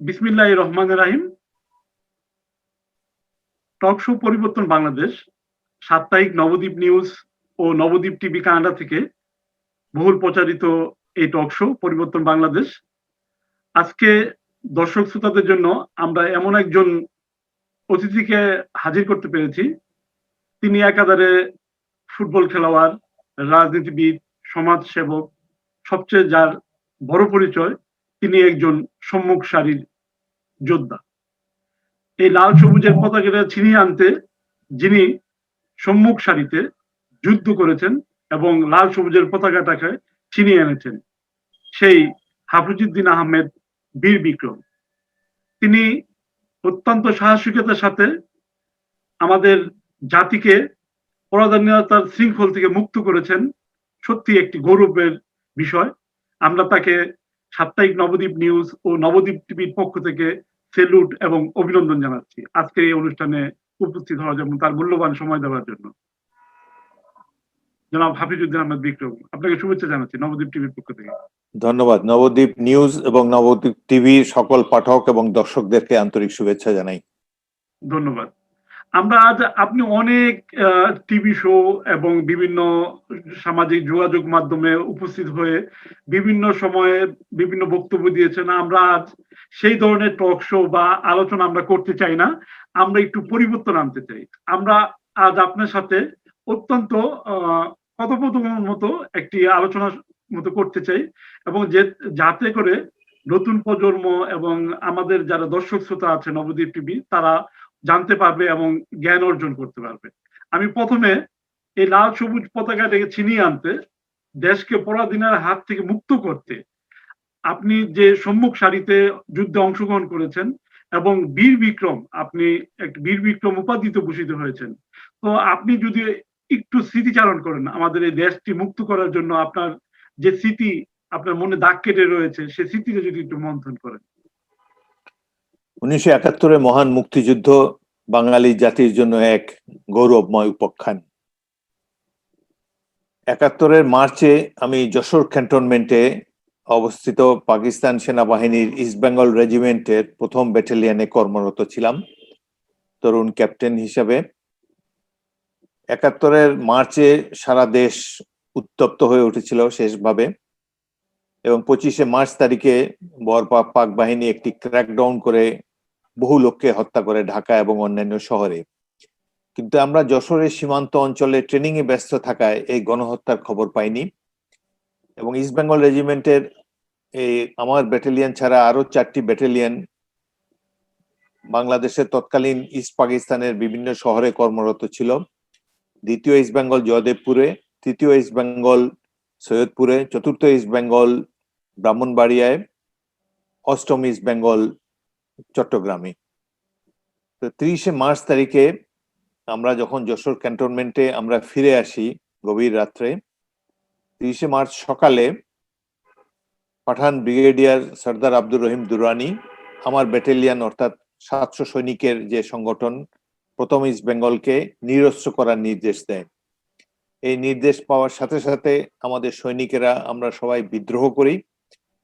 বিসমিল্লাহির রহমানির রাহিম। Talk show পরিবর্তন বাংলাদেশ, সাপ্তাহিক নবদ্বীপ নিউজ ও নবদ্বীপ টিভি কানাডা থেকে বহুল প্রচারিত এই টক শো পরিবর্তন বাংলাদেশ। আজকে দর্শক শ্রোতাদের জন্য আমরা এমন একজন অতিথিকে হাজির করতে পেরেছি। তিনি একাধারে ফুটবল খেলোয়াড়, রাজনীতিবিদ, সমাজসেবক, সবচেয়ে যার বড় পরিচয় তিনি একজন সম্মুখ সারির যোদ্ধা। এই লাল সবুজের পতাকাটা ছিনিয়ে আনতে যিনি সম্মুখ সারিতে যুদ্ধ করেছেন এবং লাল সবুজের পতাকাটাকে ছিনিয়ে এনেছেন, সেই হাফিজউদ্দিন আহমেদ বীর বিক্রম। তিনি অত্যন্ত সাহসিকতার সাথে আমাদের জাতিকে পরাধীনতার শৃঙ্খল থেকে মুক্ত করেছেন। সত্যি একটি গৌরবের বিষয়। আমরা তাকে সাপ্তাহিক নবদ্বীপ নিউজ ও নবদ্বীপ টিভির পক্ষ থেকে সেলুট এবং অভিনন্দন জানাচ্ছি আজকের এই অনুষ্ঠানে উপস্থিত হওয়ার জন্য, তার মূল্যবান সময় দেওয়ার জন্য। জনাব হাফিজউদ্দিন আহমেদ বিক্রম, আপনাকে শুভেচ্ছা জানাচ্ছি নবদ্বীপ টিভির পক্ষ থেকে। ধন্যবাদ। নবদ্বীপ নিউজ এবং নবদ্বীপ টিভির সকল পাঠক এবং দর্শকদেরকে আন্তরিক শুভেচ্ছা জানাই। ধন্যবাদ। আমরা আজ আপনি অনেক টিভি শো এবং বিভিন্ন সামাজিক যোগাযোগ মাধ্যমে উপস্থিত হয়ে বিভিন্ন সময়ে বিভিন্ন বক্তব্য দিয়েছেন। আমরা আজ সেই ধরনের টক শো বা আলোচনা আমরা করতে চাই না, আমরা একটু পরিবর্তন আনতে চাই। আমরা আজ আপনার সাথে অত্যন্ত কথোপকথনের মতো একটি আলোচনার মতো করতে চাই, এবং যাতে করে নতুন প্রজন্ম এবং আমাদের যারা দর্শক শ্রোতা আছে নবদ্বীপ টিভি, তারা জানতে পারবে এবং জ্ঞান অর্জন করতে পারবে। আমি প্রথমে এই লাল সবুজ পতাকাটাকে ছিনিয়ে আনতে, দেশকে পরাধীনের হাত থেকে মুক্ত করতে আপনি যে সম্মুখ সারিতে যুদ্ধে অংশগ্রহণ করেছেন এবং বীর বিক্রম, আপনি এক বীর বিক্রম উপাধিতে ভূষিত হয়েছেন। তো আপনি যদি একটু স্মৃতিচারণ করেন আমাদের এই দেশটি মুক্ত করার জন্য, আপনার যে স্মৃতি আপনার মনে দাগ কেটে রয়েছে, সে স্মৃতিটা যদি একটু মন্থন করেন। 1971 মহান মুক্তিযুদ্ধ বাঙালি জাতির জন্য এক গৌরবময় উপাখ্যান। 71 মার্চে আমি যশোর ক্যান্টনমেন্টে অবস্থিত পাকিস্তান সেনাবাহিনীর ইস্ট বেঙ্গল রেজিমেন্টের প্রথম ব্যাটালিয়নে কর্মরত ছিলাম তরুণ ক্যাপ্টেন হিসাবে। 71 মার্চে সারা দেশ উত্তপ্ত হয়ে উঠেছিল শেষভাবে, এবং 25 মার্চ তারিখে পাক বাহিনী একটি ক্র্যাকডাউন করে বহু লোককে হত্যা করে ঢাকা এবং অন্যান্য শহরে। কিন্তু আমরা যশোরের সীমান্ত অঞ্চলে ট্রেনিং এ ব্যস্ত থাকায় এই গণহত্যার খবর পাইনি, এবং ইস্ট বেঙ্গল রেজিমেন্টের এই আমার ব্যাটালিয়ন ছাড়া আরো 4টি ব্যাটালিয়ন বাংলাদেশের তৎকালীন ইস্ট পাকিস্তানের বিভিন্ন শহরে কর্মরত ছিল। দ্বিতীয় ইস্ট বেঙ্গল জয়দেবপুরে, তৃতীয় ইস্ট বেঙ্গল সৈয়দপুরে, চতুর্থ ইস্ট বেঙ্গল ব্রাহ্মণবাড়িয়ায়, অষ্টম ইস্ট বেঙ্গল চট্টগ্রামে। তো 30 মার্চ তারিখে আমরা যখন যশোর ক্যান্টনমেন্টে আমরা ফিরে আসি গভীর রাত্রে, 30 মার্চ সকালে পাঠান ব্রিগেডিয়ার সর্দার আব্দুর রহিম দুরানি আমার ব্যাটালিয়ন অর্থাৎ 700 সৈনিকের যে সংগঠন প্রথম ইস্ট বেঙ্গলকে নিরস্ত্র করার নির্দেশ দেয়। এই নির্দেশ পাওয়ার সাথে সাথে আমাদের সৈনিকেরা আমরা সবাই বিদ্রোহ করি,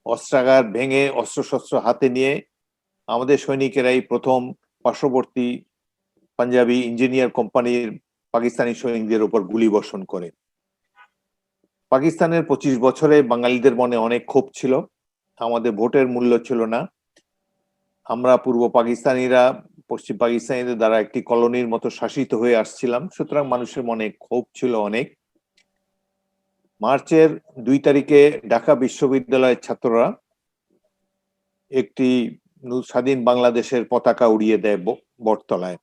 অস্ত্রাগার ভেঙে অস্ত্রশস্ত্র হাতে নিয়ে আমাদের সৈনিকেরাই প্রথম পার্শ্ববর্তী পাঞ্জাবি ইঞ্জিনিয়ার কোম্পানির পাকিস্তানি সৈনিকদের উপর গুলি বর্ষণ করে। পাকিস্তানের 25 বছরে বাঙালিদের মনে অনেক ক্ষোভ ছিল, আমাদের ভোটের মূল্য ছিল না, আমরা পূর্ব পাকিস্তানিরা পশ্চিম পাকিস্তানিদের দ্বারা একটি কলোনির মতো শাসিত হয়ে আসছিলাম, সুতরাং মানুষের মনে ক্ষোভ ছিল অনেক। মার্চের 2 তারিখে ঢাকা বিশ্ববিদ্যালয়ের ছাত্ররা একটি স্বাধীন বাংলাদেশের পতাকা উড়িয়ে দেয় বটতলায়,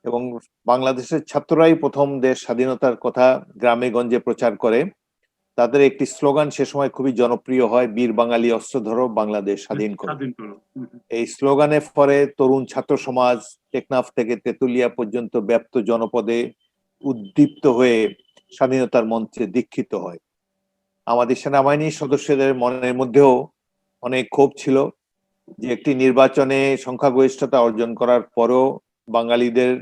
এবং বাংলাদেশের ছাত্ররাই প্রথম দেশ স্বাধীনতার কথা গ্রামে গঞ্জে প্রচার করে। তাদের একটি স্লোগান সে সময় খুবই জনপ্রিয় হয়, বীর বাঙালি অস্ত্র ধরো, বাংলাদেশ স্বাধীন করো। এই স্লোগানের পরে তরুণ ছাত্র সমাজ টেকনাফ থেকে তেতুলিয়া পর্যন্ত ব্যাপ্ত জনপদে উদ্দীপ্ত হয়ে স্বাধীনতার মঞ্চে দীক্ষিত হয়। আমাদের সেনাবাহিনীর সদস্যদের মনের মধ্যেও অনেক ক্ষোভ ছিল যে একটি নির্বাচনে সংখ্যাগরিষ্ঠতা অর্জন করার পরও বাঙালিদের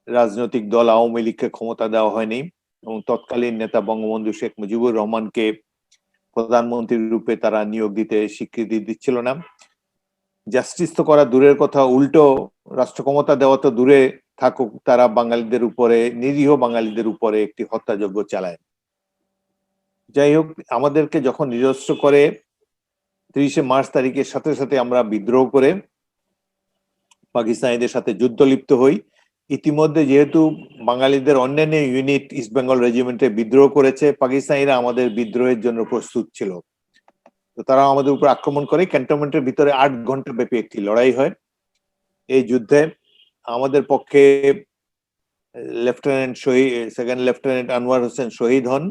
রাজনৈতিক দল আওয়ামী লীগকে ক্ষমতা দেওয়া হয়নি, এবং তৎকালীন নেতা বঙ্গবন্ধু শেখ মুজিবুর রহমানকে প্রধানমন্ত্রী রূপে তারা নিয়োগ দিতে স্বীকৃতি দিচ্ছিল না। জাস্টিস তো করা দূরের কথা, উল্টো রাষ্ট্র ক্ষমতা দেওয়া তো দূরে থাকুক, তারা বাঙালিদের উপরে, নিরীহ বাঙালিদের উপরে একটি হত্যাযজ্ঞ চালায়। যাই হোক, আমাদেরকে যখন নিরস্ত্র করে 30শে মার্চ তারিখের সাথে সাথে আমরা বিদ্রোহ করে পাকিস্তানিদের সাথে যুদ্ধ লিপ্ত হই। ইতিমধ্যে যেহেতু বাঙালিদের অন্যান্য ইউনিট ইস্ট বেঙ্গল রেজিমেন্টে বিদ্রোহ করেছে, পাকিস্তানিরা আমাদের বিদ্রোহের জন্য প্রস্তুত ছিল। তো তারা আমাদের উপর আক্রমণ করে। ক্যান্টনমেন্টের ভিতরে 8 ঘন্টা ব্যাপী একটি লড়াই হয়। এই যুদ্ধে আমাদের পক্ষে সেকেন্ড লেফটেন্যান্ট আনোয়ার হোসেন শহীদ হন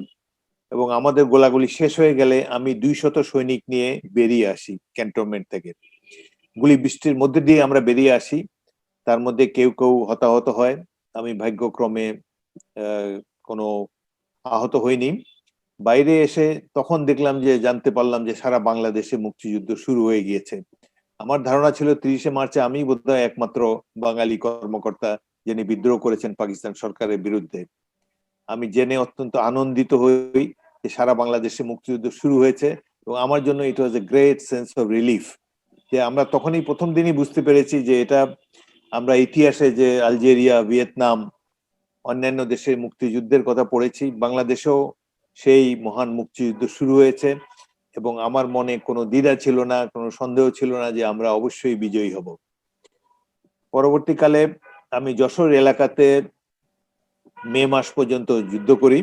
এবং আমাদের গোলাগুলি শেষ হয়ে গেলে আমি 200 সৈনিক নিয়ে বেরিয়ে আসি ক্যান্টনমেন্ট থেকে। গুলি বৃষ্টির মধ্যে দিয়ে আমরা বেরিয়ে আসি, তার মধ্যে কেউ কেউ হতাহত হয়। আমি ভাগ্যক্রমে কোনো আহত হইনি। বাইরে এসে তখন দেখলাম যে, জানতে পারলাম যে সারা বাংলাদেশে মুক্তিযুদ্ধ শুরু হয়ে গিয়েছে। আমার ধারণা ছিল 30শে মার্চে আমি বোধহয় একমাত্র বাঙালি কর্মকর্তা যিনি বিদ্রোহ করেছেন পাকিস্তান সরকারের বিরুদ্ধে। আমি জেনে অত্যন্ত আনন্দিত হই যে সারা বাংলাদেশে মুক্তিযুদ্ধ শুরু হয়েছে এবং আমার জন্য it was a great sense of relief. যে আমরা তখনই প্রথম দিনই বুঝতে পেরেছি যে এটা আমরা ইতিহাসে যে আলজেরিয়া, ভিয়েতনাম, অন্যান্য দেশের মুক্তিযুদ্ধের কথা পড়েছি, বাংলাদেশেও সেই মহান মুক্তিযুদ্ধ শুরু হয়েছে এবং আমার মনে কোনো দ্বিধা ছিল না, কোনো সন্দেহ ছিল না যে আমরা অবশ্যই বিজয়ী হব। পরবর্তীকালে আমি যশোর এলাকাতে মে মাস পর্যন্ত যুদ্ধ করি।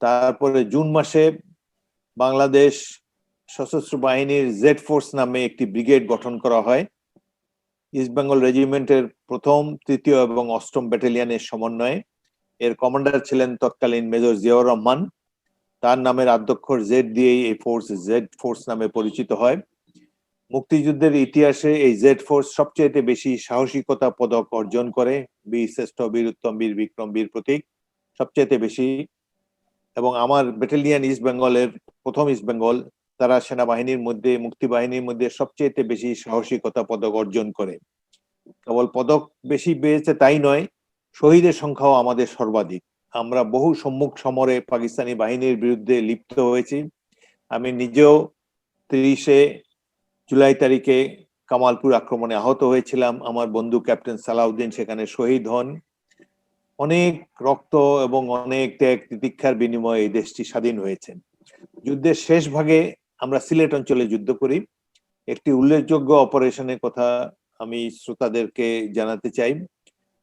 তারপরে জুন মাসে বাংলাদেশ সশস্ত্র বাহিনীর জেড ফোর্স নামে একটি ব্রিগেড গঠন করা হয়। ইস্ট বেঙ্গল রেজিমেন্টের 1ম, 3য় এবং 8ম ব্যাটালিয়নের সমন্বয়ে। এর কমান্ডার ছিলেন তৎকালীন মেজর জিয়াউর রহমান। তার নামের আদ্যক্ষর জেড দিয়েই এই ফোর্স জেড ফোর্স নামে পরিচিত হয়। মুক্তিযুদ্ধের ইতিহাসে এই জেড ফোর্স সবচেয়ে বেশি সাহসিকতা পদক অর্জন করে, বীর শ্রেষ্ঠ, বীর উত্তম, বীর বিক্রম, বীর প্রতীক সবচেয়ে বেশি। এবং আমার ব্যাটালিয়ন ইস্ট বেঙ্গলের 1ম ইস্ট বেঙ্গল, তারা সেনাবাহিনীর মধ্যে, মুক্তিবাহিনীর মধ্যে সবচেয়ে বেশি সাহসিকতা পদক অর্জন করে। কেবল পদক বেশি পেয়েছে তাই নয়, শহীদের সংখ্যাও আমাদের সর্বাধিক। আমরা বহু সম্মুখ সমরে পাকিস্তানি বাহিনীর বিরুদ্ধে লিপ্ত হয়েছি। আমি নিজেও 30শে জুলাই তারিখে কামালপুর আক্রমণে আহত হয়েছিলাম। আমার বন্ধু ক্যাপ্টেন সালাউদ্দিন সেখানে শহীদ হন। অনেক রক্ত এবং অনেক ত্যাগ তিতিক্ষার বিনিময়ে এই দেশটি স্বাধীন হয়েছে। যুদ্ধের শেষ ভাগে আমরা সিলেট অঞ্চলে যুদ্ধ করি। একটি উল্লেখযোগ্য অপারেশনের কথা আমি শ্রোতাদেরকে জানাতে চাই।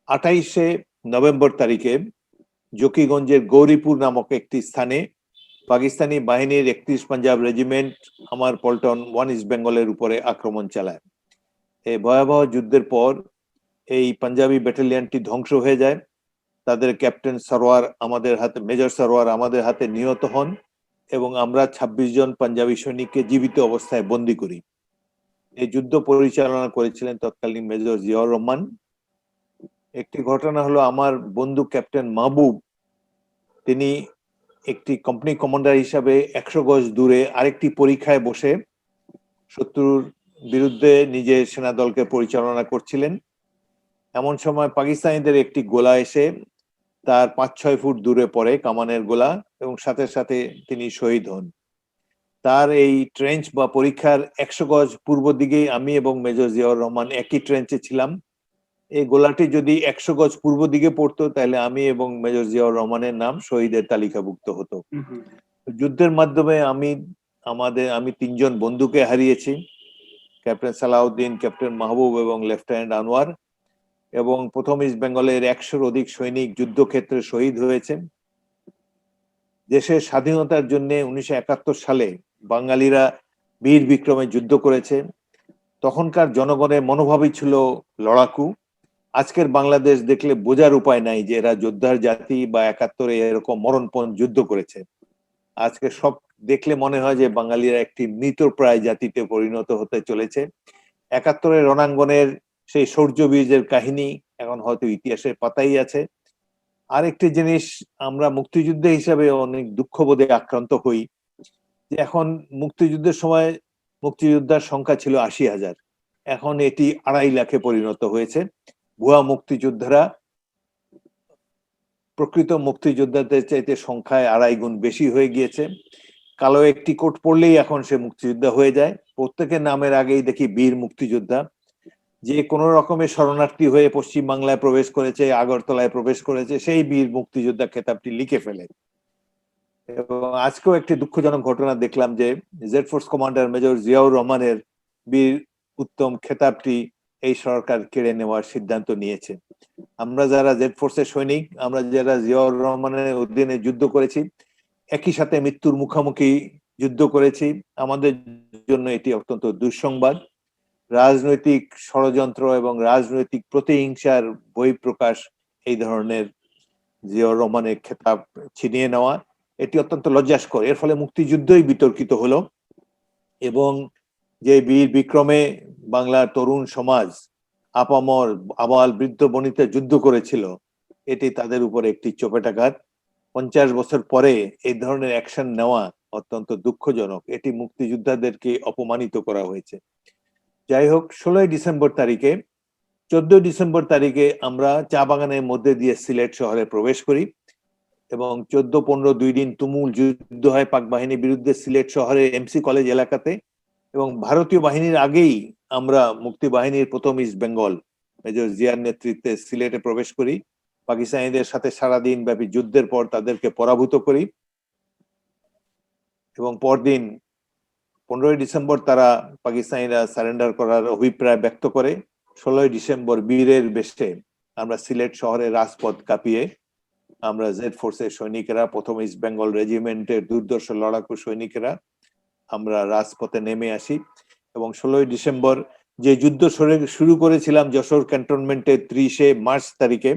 28শে নভেম্বর তারিখে জকিগঞ্জের গৌরীপুর নামক একটি স্থানে পাকিস্তানি বাহিনীর 31 পাঞ্জাব রেজিমেন্ট আমার পল্টন 1 ইস্ট বেঙ্গলের উপরে আক্রমণ চালায়। এই ভয়াবহ যুদ্ধের পর এই পাঞ্জাবি ব্যাটালিয়নটি ধ্বংস হয়ে যায়। তাদের ক্যাপ্টেন সরওয়ার আমাদের হাতে, মেজর সরওয়ার আমাদের হাতে নিহত হন এবং আমরা 26 জন পাঞ্জাবি সৈনিককে জীবিত অবস্থায় বন্দী করি। এই যুদ্ধ পরিচালনা করেছিলেন তৎকালীন মেজর জিয়াউর রহমান। একটি ঘটনা হলো, আমার বন্ধু ক্যাপ্টেন মাহবুব, তিনি একটি কোম্পানি কমান্ডার হিসাবে 100 গজ দূরে আরেকটি পরীক্ষায় বসে শত্রুর বিরুদ্ধে নিজের সেনা দলকে পরিচালনা করছিলেন। এমন সময় পাকিস্তানিদের একটি গোলা এসে তার 5-6 ফুট দূরে পড়ে, কামানের গোলা, এবং সাথে সাথে তিনি শহীদ হন। তার এই ট্রেঞ্চ বা পরীক্ষার 100 গজ পূর্ব দিকেই আমি এবং মেজর জিয়াউর রহমান একই ট্রেঞ্চে ছিলাম। এই গোলাটি যদি 100 গজ পূর্ব দিকে পড়তো তাহলে আমি এবং মেজর জিয়াউর রহমানের নাম শহীদের তালিকাভুক্ত হতো। যুদ্ধের মাধ্যমে আমি 3 জন বন্ধুকে হারিয়েছি, ক্যাপ্টেন সালাউদ্দিন, ক্যাপ্টেন মাহবুব এবং লেফটেন্যান্ট আনোয়ার। এবং 1ম ইস্ট বেঙ্গলের 100-র অধিক সৈনিক যুদ্ধক্ষেত্রে শহীদ হয়েছে। দেশের স্বাধীনতার জন্য 1971 সালে বাঙালিরা বীর বিক্রমে যুদ্ধ করেছে। তখনকার জনগণের মনোভাবই ছিল লড়াকু। আজকের বাংলাদেশ দেখলে বোঝার উপায় নাই যে এরা যোদ্ধার জাতি বা 71-এ এরকম মরণপণ যুদ্ধ করেছে। আজকে সব দেখলে মনে হয় যে বাঙালিরা একটি মৃতপ্রায় জাতিতে পরিণত হতে চলেছে। 71-এর রণাঙ্গনের সেই শৌর্যবীর্যের কাহিনী এখন হয়তো ইতিহাসের পাতাই আছে। আরেকটি জিনিস, আমরা মুক্তিযুদ্ধে হিসাবে অনেক দুঃখবোধে আক্রান্ত হই যে এখন মুক্তিযুদ্ধের সময় মুক্তিযোদ্ধার সংখ্যা ছিল 80,000, এখন এটি 2.5 লাখে পরিণত হয়েছে। ভুয়া মুক্তিযোদ্ধারা প্রকৃত মুক্তিযোদ্ধাদের চাইতে সংখ্যায় 2.5 গুণ বেশি হয়ে গিয়েছে। কালো একটি কোট পরলেই এখন সে মুক্তিযোদ্ধা হয়ে যায়। প্রত্যেকের নামের আগেই দেখি বীর মুক্তিযোদ্ধা। যে কোনো রকমের শরণার্থী হয়ে পশ্চিম বাংলায় প্রবেশ করেছে, আগরতলায় প্রবেশ করেছে, সেই বীর মুক্তিযোদ্ধা খেতাবটি লিখে ফেলে। এবং আজকেও একটি দুঃখজনক ঘটনা দেখলাম যে Z force commander major Ziaur রহমানের বীর উত্তম খেতাবটি এই সরকার কেড়ে নেওয়ার সিদ্ধান্ত নিয়েছে। আমরা যারা জেড ফোর্সের সৈনিক, আমরা যারা জিয়াউর রহমানের অধীনে যুদ্ধ করেছি, একই সাথে মৃত্যুর মুখোমুখি যুদ্ধ করেছি, আমাদের জন্য এটি অত্যন্ত দুঃসংবাদ। রাজনৈতিক ষড়যন্ত্র এবং রাজনৈতিক প্রতিহিংসার বহিঃপ্রকাশ এই ধরনের জিয়াউর রহমানের খেতাব ছিনিয়ে নেওয়া, এটি অত্যন্ত লজ্জাস্কর। এর ফলে মুক্তিযুদ্ধই বিতর্কিত হলো এবং যে বীর বিক্রমে বাংলার তরুণ সমাজ আপামর আবাল বৃদ্ধ বনিতা যুদ্ধ করেছিল, এটি তাদের উপরে একটি চপেটাঘাত। 50 বছর পরে এই ধরনের অ্যাকশন নেওয়া অত্যন্ত দুঃখজনক। এটি মুক্তিযোদ্ধাদেরকে অপমানিত করা হয়েছে। যাই হোক, 16 ডিসেম্বর তারিখে 14 ডিসেম্বর তারিখে আমরা চা বাগানের মধ্যে দিয়ে সিলেট শহরে প্রবেশ করি এবং 14-15 2 দিন তুমুল যুদ্ধ হয় পাক বাহিনীর বিরুদ্ধে সিলেট শহরে এমসি কলেজ এলাকাতে। এবং ভারতীয় বাহিনীর আগেই আমরা মুক্তি বাহিনীর প্রথম ইস্ট বেঙ্গল মেজর জিয়ার নেতৃত্বে সিলেটে প্রবেশ করি। পাকিস্তানিদের সাথে সারাদিন ব্যাপী যুদ্ধের পর তাদেরকে পরাভূত করি এবং পরদিন 15 ডিসেম্বর তারা পাকিস্তানিরা সারেন্ডার করার অভিপ্রায় ব্যক্ত করে। 16 ডিসেম্বর বীরের বেশে আমরা সিলেট শহরের রাজপথ কাঁপিয়ে আমরা জেড ফোর্সের সৈনিকেরা, প্রথম ইস্ট বেঙ্গল রেজিমেন্টের দুর্দর্শ লড়াকু সৈনিকেরা আমরা রাজপথে নেমে আসি এবং 16 ডিসেম্বর যে যুদ্ধ শুরু করেছিলাম যশোর ক্যান্টনমেন্টে 30 মার্চ তারিখে,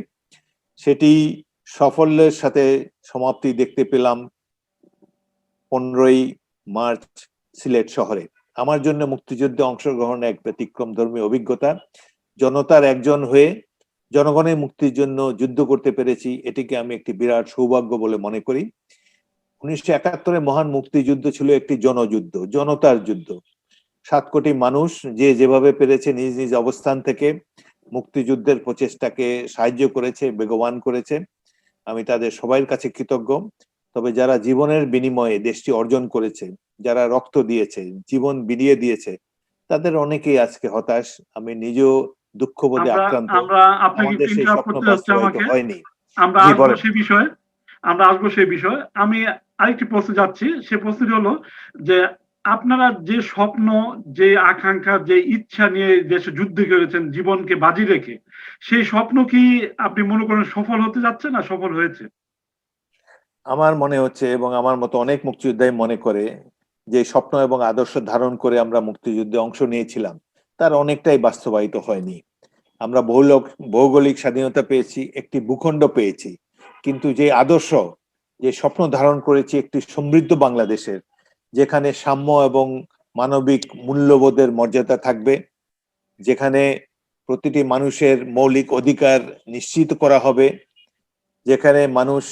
সেটি সাফল্যের সাথে সমাপ্তি দেখতে পেলাম 15 মার্চ সিলেট শহরে। আমার জন্য মুক্তিযুদ্ধে অংশগ্রহণ এক ব্যতিক্রমধর্মী অভিজ্ঞতা। জনতার একজন হয়ে জনগণের মুক্তির জন্য যুদ্ধ করতে পেরেছি, এটিকে আমি একটি বিরাট সৌভাগ্য বলে মনে করি। 1971 মহান মুক্তিযুদ্ধ ছিল একটি জনযুদ্ধ, জনতার যুদ্ধ। 7 কোটি মানুষ যে যেভাবে পেরেছে নিজ নিজ অবস্থান থেকে মুক্তিযুদ্ধের প্রচেষ্টাকে সাহায্য করেছে, বেগবান করেছে। আমি তাদের সবার কাছে কৃতজ্ঞ। তবে যারা জীবনের বিনিময়ে দেশটি অর্জন করেছে, যারা রক্ত দিয়েছে, জীবন বিলিয়ে দিয়েছে, তাদের অনেকেই আজকে হতাশ। আমি নিজেও দুঃখবোধে আক্রান্ত। আমাদের সেই স্বপ্ন বাস্তবায়িত হয়নি। আমরা আসবো সেই বিষয়ে। আমি আরেকটি প্রশ্নে যাচ্ছি। সে প্রশ্নটি হলো যে আপনারা যে স্বপ্ন, যে আকাঙ্ক্ষা, যে ইচ্ছা নিয়ে দেশে যুদ্ধ করেছেন জীবনকে বাজি রেখে, সেই স্বপ্ন কি আপনি মনে করেন সফল হতে যাচ্ছে না সফল হয়েছে? আমার মনে হচ্ছে এবং আমার মতো অনেক মুক্তিযোদ্ধাই মনে করে যে স্বপ্ন এবং আদর্শ ধারণ করে আমরা মুক্তিযুদ্ধে অংশ নিয়েছিলাম, তার অনেকটাই বাস্তবায়িত হয়নি। আমরা ভৌগোলিক স্বাধীনতা পেয়েছি, একটি ভূখণ্ড পেয়েছি, কিন্তু যে আদর্শ, যে স্বপ্ন ধারণ করেছি একটি সমৃদ্ধ বাংলাদেশের, যেখানে সাম্য এবং মানবিক মূল্যবোধের মর্যাদা থাকবে, যেখানে প্রতিটি মানুষের মৌলিক অধিকার নিশ্চিত করা হবে, যেখানে মানুষ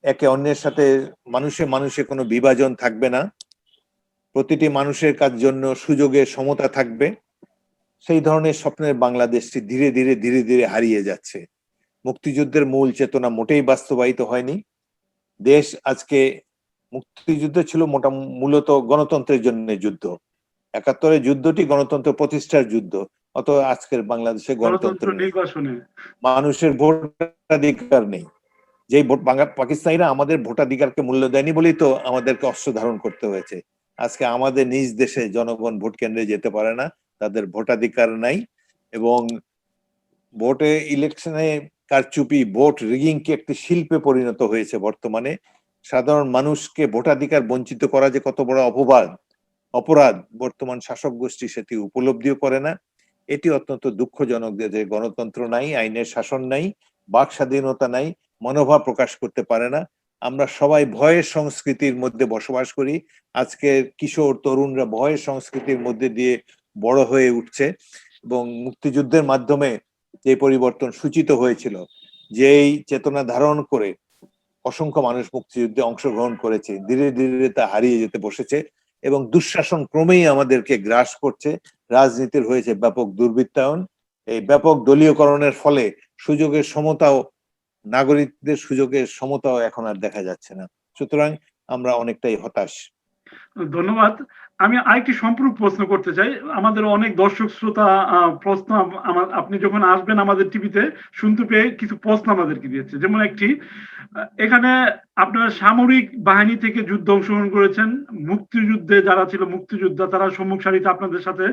একে অন্যের সাথে মানুষে মানুষে কোনো বিভাজন থাকবে না, প্রতিটি মানুষের কাজ জন্য সুযোগের সমতা থাকবে, সেই ধরনের স্বপ্নের বাংলাদেশটি ধীরে ধীরে ধীরে ধীরে হারিয়ে যাচ্ছে। মুক্তিযুদ্ধের মূল চেতনা মোটেই বাস্তবায়িত হয়নি। দেশ আজকে, মুক্তিযুদ্ধ ছিল মূলত গণতন্ত্রের জন্য যুদ্ধ। 71 যুদ্ধটি গণতন্ত্র প্রতিষ্ঠার যুদ্ধ। অত আজকের বাংলাদেশে গণতন্ত্র নির্বাচনে মানুষের ভোটাধিকার নেই। যেই পাকিস্তানিরা আমাদের ভোটাধিকারকে মূল্য দেয়নি বলেই তো আমাদেরকে অস্ত্র ধারণ করতে হয়েছে। আজকে আমাদের নিজ দেশে জনগণ ভোট কেন্দ্রে যেতে পারে না, তাদের ভোটাধিকার নাই। এবং ভোটে ইলেকশনে কারচুপি, ভোট রিগিং কি একটি শিল্পে পরিণত হয়েছে বর্তমানে। সাধারণ মানুষকে ভোটাধিকার বঞ্চিত করা যে কত বড় অপরাধ বর্তমান শাসক গোষ্ঠী সেটি উপলব্ধিও করে না। এটি অত্যন্ত দুঃখজনক যে গণতন্ত্র নাই, আইনের শাসন নাই, বাক স্বাধীনতা নাই, মনোভাব প্রকাশ করতে পারে না। আমরা সবাই ভয়ের সংস্কৃতির মধ্যে বসবাস করি। আজকের কিশোর তরুণরা ভয়ের সংস্কৃতির মধ্যে দিয়ে বড় হয়ে উঠছে এবং মুক্তিযুদ্ধের মাধ্যমে যে পরিবর্তন সূচিত হয়েছিল, যেই চেতনা ধারণ করে অসংখ্য মানুষ মুক্তিযুদ্ধে অংশগ্রহণ করেছে, ধীরে ধীরে তা হারিয়ে যেতে বসেছে এবং দুঃশাসন ক্রমেই আমাদেরকে গ্রাস করছে। রাজনীতির হয়েছে ব্যাপক দুর্বৃত্তায়ন। এই ব্যাপক দলীয়করণের ফলে সুযোগের সমতাও, নাগরিকদের সুযোগের সমতাও এখন আর দেখা যাচ্ছে না। সুতরাং আমরা অনেকটাই হতাশ। ধন্যবাদ। আমি আরেকটি সম্পূরক প্রশ্ন করতে চাই। আমাদের অনেক দর্শক শ্রোতা প্রশ্ন আপনি যখন আসবেন আমাদের টিভিতে শুনতে পেয়ে কিছু প্রশ্ন আমাদেরকে দিয়েছে। যেমন একটি এখানে আপনারা সামরিক বাহিনী থেকে যুদ্ধে অংশগ্রহণ করেছেন। মুক্তিযুদ্ধে যারা ছিল মুক্তিযোদ্ধা তারা সম্মুখ সারিতে আপনাদের সাথে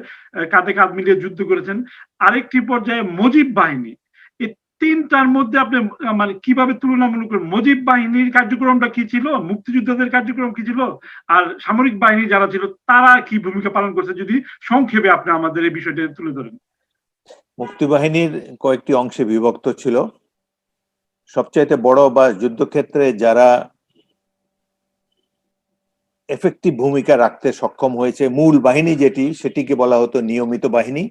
কাঁধে কাঁধ মিলিয়ে যুদ্ধ করেছেন। আরেকটি পর্যায়ে মুজিব বাহিনী। এই ৩ টার মধ্যে আপনি মানে কিভাবে তুলনামূলক করবেন? মুজিব বাহিনীর কার্যক্রমটা কি ছিল? মুক্তিযোদ্ধাদের কার্যক্রম কি ছিল? আর সামরিক বাহিনী যারা ছিল তারা কি ভূমিকা পালন করছে? যদি সংক্ষেপে আপনি আমাদের এই বিষয়টা তুলে ধরেন। মুক্তিবাহিনীর কয়েকটি অংশে বিভক্ত ছিল। সবচাইতে বড় বা যুদ্ধক্ষেত্রে যারা এফেক্টিভ ভূমিকা রাখতে সক্ষম হয়েছে, মূল বাহিনী যেটি, সেটিকে বলা হতো নিয়মিত বাহিনী।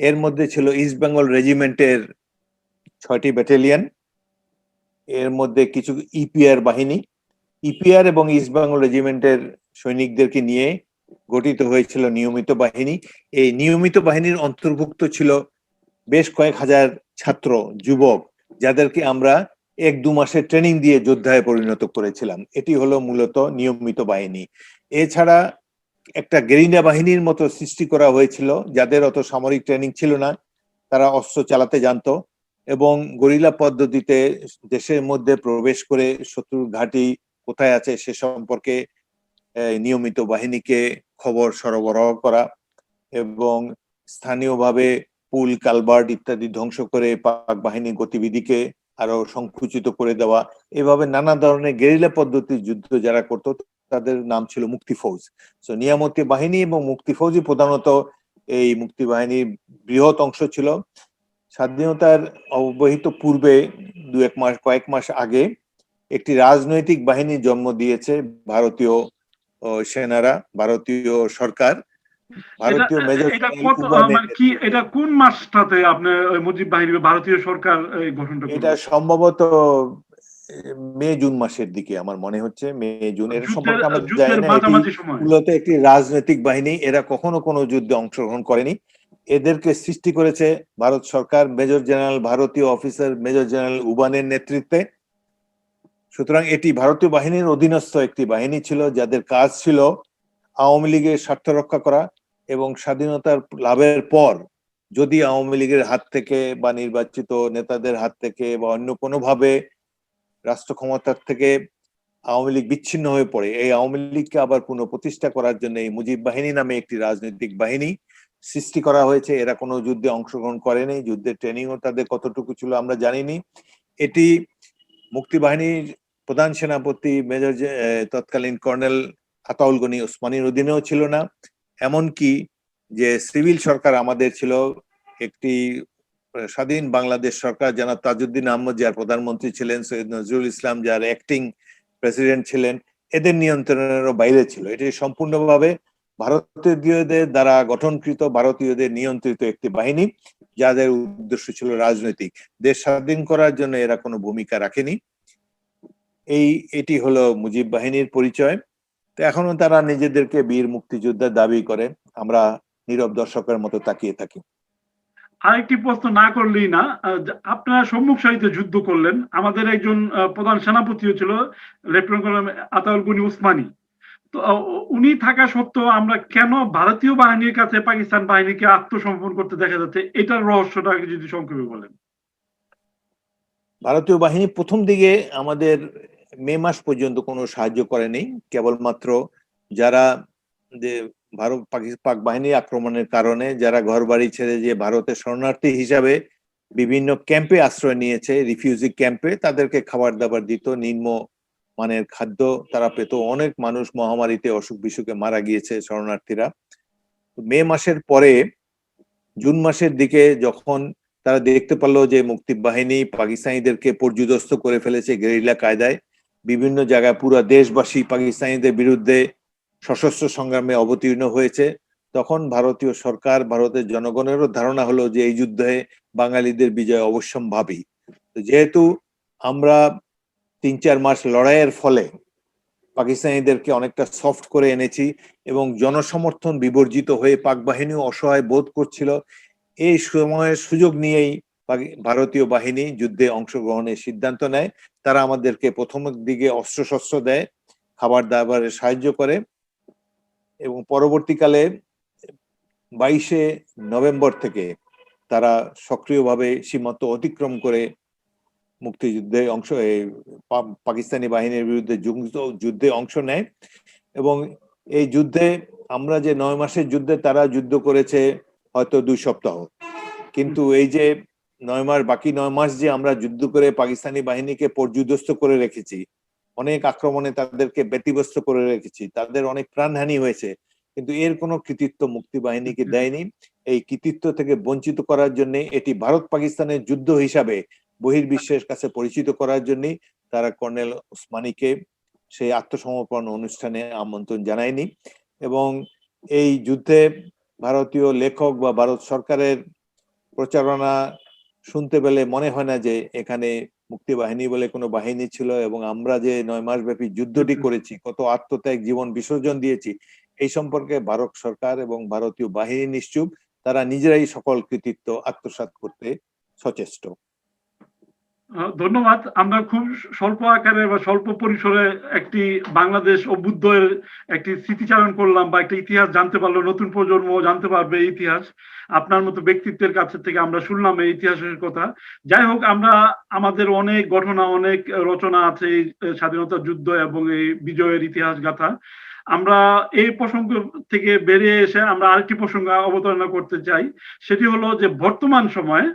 এর মধ্যে ছিল ইস্ট বেঙ্গল রেজিমেন্টের ৬টি ব্যাটালিয়ন, এর মধ্যে কিছু ইপিআর বাহিনী। ইপিআর এবং ইস্ট বেঙ্গল রেজিমেন্টের সৈনিকদেরকে নিয়ে গঠিত হয়েছিল নিয়মিত বাহিনী। এই নিয়মিত বাহিনীর অন্তর্ভুক্ত ছিল বেশ কয়েক হাজার ছাত্র, যুবক, যাদেরকে আমরা ১-২ মাসের ট্রেনিং দিয়ে যোদ্ধায় পরিণত করেছিলাম। এটি হলো মূলত নিয়মিত বাহিনী। এছাড়া একটা গেরিলা বাহিনীর মতো সৃষ্টি করা হয়েছিল, যাদের অত সামরিক ট্রেনিং ছিল না, তারা অস্ত্র চালাতে জানতো এবং গরিলা পদ্ধতিতে দেশের মধ্যে প্রবেশ করে শত্রুর ঘাঁটি কোথায় আছে সে সম্পর্কে নিয়মিত বাহিনীকে খবর সরবরাহ করা এবং স্থানীয়ভাবে পুল, কালভার্ট ইত্যাদি ধ্বংস করে পাক বাহিনীর গতিবিধিকে আরো সংকুচিত করে দেওয়া। এভাবে নানা ধরনের গেরিলা পদ্ধতির যুদ্ধ যারা করত তাদের নাম ছিল মুক্তি ফৌজ। সো নিয়ামতী বাহিনী এবং মুক্তি ফৌজই প্রধানত এই মুক্তি বাহিনীর বৃহৎ অংশ ছিল। স্বাধীনতার অব্যবহিত পূর্বে কয়েক মাস আগে একটি রাজনৈতিক বাহিনী জন্ম দিয়েছে ভারতীয় সেনারা, ভারতীয় সরকার। ভারতীয় মেজর এটা কত মানে কি এটা কোন মাসটাতে আপনার মুজিব বাহিনী ভারতীয় সরকার গঠনটা করলো? এটা সম্ভবত মে-জুন মাসের দিকে আমার মনে হচ্ছে, মে-জুন। এর সম্পর্কে আমরা জানি না। এটি মূলত একটি রাজনৈতিক বাহিনী, এরা কখনো কোনো যুদ্ধে অংশগ্রহণ করেনি। এদেরকে সৃষ্টি করেছে ভারত সরকার, মেজর জেনারেল, ভারতীয় অফিসার মেজর জেনারেল উবানের নেতৃত্বে। সুতরাং এটি ভারতীয় বাহিনীর অধীনস্থ একটি বাহিনী ছিল, যাদের কাজ ছিল আওয়ামী লীগের স্বার্থ রক্ষা করা এবং স্বাধীনতার লাভের পর যদি আওয়ামী লীগের হাত থেকে বা নির্বাচিত নেতাদের হাত থেকে বা অন্য কোনোভাবে রাষ্ট্র ক্ষমতার থেকে আওয়ামী লীগ বিচ্ছিন্ন হয়ে পড়ে, এই আওয়ামী লীগকে আবার পুনঃপ্রতিষ্ঠা করার জন্য এই মুজিব বাহিনী নামে একটি রাজনৈতিক বাহিনী সৃষ্টি করা হয়েছে। এরা কোনো যুদ্ধে অংশগ্রহণ করেনি, যুদ্ধের ট্রেনিংও তাদের কতটুকু ছিল আমরা জানিনি। এটি মুক্তি বাহিনীর প্রধান সেনাপতি মেজর তৎকালীন কর্নেল আতাউল গনি ওসমানীর অধীনেও ছিল না। এমনকি যে সিভিল সরকার আমাদের ছিল, একটি স্বাধীন বাংলাদেশ সরকার, জনাব তাজউদ্দিন আহমদ যার প্রধানমন্ত্রী ছিলেন, সৈয়দ নজরুল ইসলাম যার অ্যাক্টিং প্রেসিডেন্ট ছিলেন, এদের নিয়ন্ত্রণেরও বাইরে ছিল। এটি সম্পূর্ণভাবে ভারতীয়দের দ্বারা গঠনকৃত, ভারতীয়দের নিয়ন্ত্রিত একটি বাহিনী, যাদের উদ্দেশ্য ছিল রাজনৈতিক। দেশ স্বাধীন করার জন্য এরা কোনো ভূমিকা রাখেনি। এটি হলো মুজিব বাহিনীর পরিচয়। তো এখনো তারা নিজেদেরকে বীর মুক্তিযোদ্ধার দাবি করে, আমরা নীরব দর্শকের মতো তাকিয়ে থাকি। আরেকটি প্রশ্ন না করলেই না, আপনারা সম্মুখ সারিতে যুদ্ধ করলেন, আমাদের একজন প্রধান সেনাপতিও ছিল লেফটেন্যান্ট কর্নেল আতাউল গনি ওসমানী। তো উনি থাকা সত্ত্বেও আমরা কেন ভারতীয় বাহিনীর কাছে পাকিস্তান বাহিনীকে আত্মসমর্পণ করতে দেখা যাচ্ছে, এটার রহস্যটা যদি সংক্ষেপে বলেন। ভারতীয় বাহিনী প্রথম দিকে আমাদের মে মাস পর্যন্ত কোনো সাহায্য করেনি। কেবলমাত্র যারা পাক বাহিনী আক্রমণের কারণে যারা ঘর বাড়ি ছেড়ে যে ভারতের শরণার্থী হিসাবে বিভিন্ন ক্যাম্পে আশ্রয় নিয়েছে, রিফিউজি ক্যাম্পে, তাদেরকে খাবার দাবার দিত, নিম্ন মানের খাদ্য তারা পেত। অনেক মানুষ মহামারীতে অসুখ বিসুখে মারা গিয়েছে শরণার্থীরা। মে মাসের পরে জুন মাসের দিকে যখন তারা দেখতে পারলো যে মুক্তি বাহিনী পাকিস্তানিদেরকে পর্যুদস্ত করে ফেলেছে গেরিলা কায়দায়, বিভিন্ন জায়গায় পুরো দেশবাসী পাকিস্তানিদের বিরুদ্ধে সশস্ত্র সংগ্রামে অবতীর্ণ হয়েছে, তখন ভারতীয় সরকার, ভারতের জনগণেরও ধারণা হলো যে এই যুদ্ধে বাঙালিদের বিজয় অবশ্যম্ভাবী। যেহেতু আমরা ৩-৪ মাস লড়াইয়ের ফলে পাকিস্তানিদেরকে অনেকটা সফট করে এনেছি এবং জনসমর্থন বিবর্জিত হয়ে পাক বাহিনীও অসহায় বোধ করছিল, এই সময়ের সুযোগ নিয়েই ভারতীয় বাহিনী যুদ্ধে অংশগ্রহণের সিদ্ধান্ত নেয়। তারা আমাদেরকে প্রথম দিকে অস্ত্রশস্ত্র দেয়, খাবার দাবারের সাহায্য করে এবং পরবর্তীকালে 22শে নভেম্বর থেকে তারা সক্রিয়ভাবে সীমান্ত অতিক্রম করে মুক্তিযুদ্ধে পাকিস্তানি বাহিনীর বিরুদ্ধে যুদ্ধে অংশ নেয়। এবং এই যুদ্ধে আমরা যে 9 মাসের যুদ্ধে তারা যুদ্ধ করেছে হয়তো 2 সপ্তাহ, কিন্তু এই যে 9 মাস, বাকি 9 মাস যে আমরা যুদ্ধ করে পাকিস্তানি বাহিনীকে পর্যুদস্ত করে রেখেছি, অনেক আক্রমণে তাদেরকে ব্যতিব্যস্ত করে রেখেছি, তাদের অনেক প্রাণহানি হয়েছে, কিন্তু এর কোনো কৃতিত্ব মুক্তি বাহিনীকে দেয়নি। এই কৃতিত্ব থেকে বঞ্চিত করার জন্য, এটি ভারত পাকিস্তানের যুদ্ধ হিসাবে বহির্বিশ্বের কাছে পরিচিত করার জন্য তারা কর্নেল ওসমানীকে সেই আত্মসমর্পণ অনুষ্ঠানে আমন্ত্রণ জানায়নি। এবং এই যুদ্ধে ভারতীয় লেখক বা ভারত সরকারের প্রচারণা শুনতে পেলে মনে হয় না যে এখানে মুক্তি বাহিনী বলে কোনো বাহিনী ছিল, এবং আমরা যে 9 মাস ব্যাপী যুদ্ধটি করেছি, কত আত্মত্যাগ, জীবন বিসর্জন দিয়েছি, এই সম্পর্কে ভারত সরকার এবং ভারতীয় বাহিনী নিশ্চুপ। তারা নিজেরাই সকল কৃতিত্ব আত্মসাৎ করতে সচেষ্ট। ধন্যবাদ। আমরা খুব স্বল্প আকারে বা স্বল্প পরিসরে একটি বাংলাদেশ অভ্যুদয়ের একটি স্মৃতিচারণ করলাম, বা একটা ইতিহাস জানতে পারলো, নতুন প্রজন্ম জানতে পারবে এই ইতিহাস। আপনার মতো ব্যক্তিত্বের কাছে থেকে আমরা শুনলাম এই ইতিহাসের কথা। যাই হোক, আমরা আমাদের অনেক ঘটনা, অনেক রচনা আছে এই স্বাধীনতা যুদ্ধ এবং এই বিজয়ের ইতিহাস গাথা। আমরা এই প্রসঙ্গ থেকে বেরিয়ে এসে আমরা আরেকটি প্রসঙ্গে অবতারণা করতে চাই। সেটি হলো যে বর্তমান সময়ে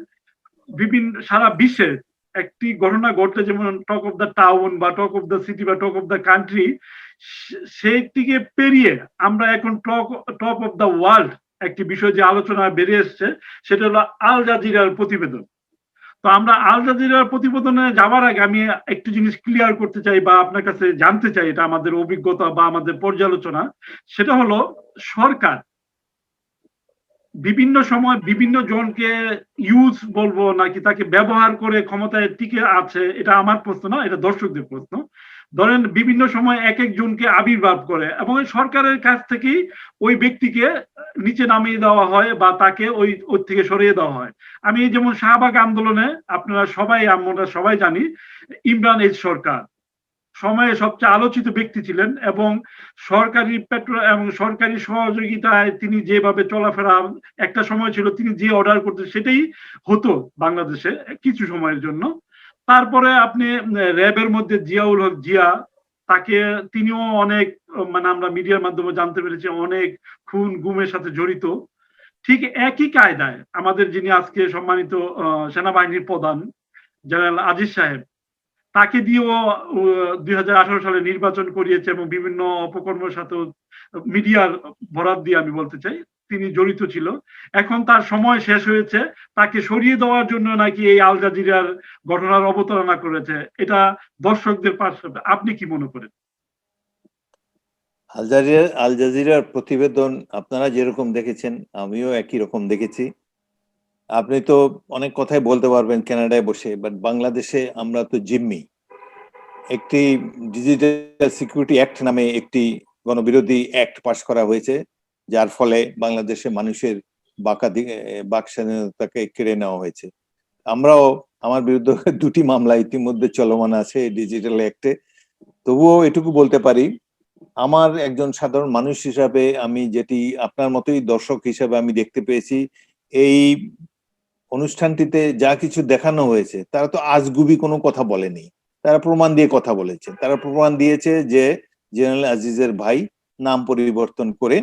বিভিন্ন সারা বিশ্বে একটি ঘটনা ঘটলে, যেমন টক অফ দ্য টাউন বা টক অফ দ্য সিটি বা টক অফ দ্য কান্ট্রি, সেইটিকে পেরিয়ে আমরা এখন টপ অফ দ্য ওয়ার্ল্ড একটি বিষয় যে আলোচনা বেরিয়ে এসছে, সেটা হলো আল জাজিরার প্রতিবেদন। তো আমরা আল জাজিরার প্রতিবেদনে যাওয়ার আগে আমি একটু জিনিস ক্লিয়ার করতে চাই বা আপনার কাছে জানতে চাই, এটা আমাদের অভিজ্ঞতা বা আমাদের পর্যালোচনা। সেটা হলো, সরকার বিভিন্ন সময় বিভিন্ন জনকে ইউজ বলবো নাকি তাকে ব্যবহার করে ক্ষমতায় টিকে আছে, এটা আমার প্রশ্ন না, এটা দর্শকদের প্রশ্ন। ধরেন বিভিন্ন সময় এক একজনকে আবির্ভাব করে এবং সরকারের কাছ থেকেই ওই ব্যক্তিকে নিচে নামিয়ে দেওয়া হয় বা তাকে ওই থেকে সরিয়ে দেওয়া হয়। আমি যেমন শাহবাগ আন্দোলনে আপনারা সবাই, আমরা সবাই জানি, ইমরান এইচ সরকার সময়ে সবচেয়ে আলোচিত ব্যক্তি ছিলেন, এবং সরকারি পেট্রোল এবং সরকারি সহযোগিতায় তিনি যেভাবে চলাফেরা, একটা সময় ছিল তিনি যে অর্ডার করতেন সেটাই হতো বাংলাদেশে কিছু সময়ের জন্য। তারপরে আপনি র্যাবের মধ্যে জিয়াউল হক জিয়া, তাকে তিনিও অনেক, মানে আমরা মিডিয়ার মাধ্যমে জানতে পেরেছি, অনেক খুন গুমের সাথে জড়িত। ঠিক একই কায়দায় আমাদের যিনি আজকে সম্মানিত সেনাবাহিনীর প্রধান জেনারেল আজিজ সাহেব, তাকে দিয়েও 2018 সালে নির্বাচন করিয়েছে এবং বিভিন্ন অপকর্মের সাথে মিডিয়ার বরাত দিয়ে আমি বলতে চাই তিনি জড়িত ছিল। এখন তার সময় শেষ হয়েছে, তাকে সরিয়ে দেওয়ার জন্য নাকি এই আল জাজিরার ঘটনার অবতারণা করেছে। এটা দর্শকদের পাশে আপনি কি মনে করেন? আল জাজিরার প্রতিবেদন আপনারা যেরকম দেখেছেন আমিও একই রকম দেখেছি। আপনি তো অনেক কথাই বলতে পারবেন কানাডায় বসে, বাট বাংলাদেশে আমরা তো জিম্মি। একটি ডিজিটাল সিকিউরিটি অ্যাক্ট নামে একটি গণবিরোধী অ্যাক্ট পাশ করা হয়েছে, যার ফলে বাংলাদেশে মানুষের বাক স্বাধীনতাকে কেড়ে নেওয়া হয়েছে। আমরাও, আমার বিরুদ্ধে 2টি মামলা ইতিমধ্যে চলমান আছে ডিজিটাল অ্যাক্টে। তবুও এটুকু বলতে পারি, আমার একজন সাধারণ মানুষ হিসাবে আমি যেটি আপনার মতোই দর্শক হিসাবে আমি দেখতে পেয়েছি, এই অনুষ্ঠানটিতে যা কিছু দেখানো হয়েছে তারা তো আজগুবি কোনো কথা বলেনি, তারা প্রমাণ দিয়ে কথা বলেছে। তারা প্রমাণ দিয়েছে যে জেনারেল আজিজের ভাই নাম পরিবর্তন করে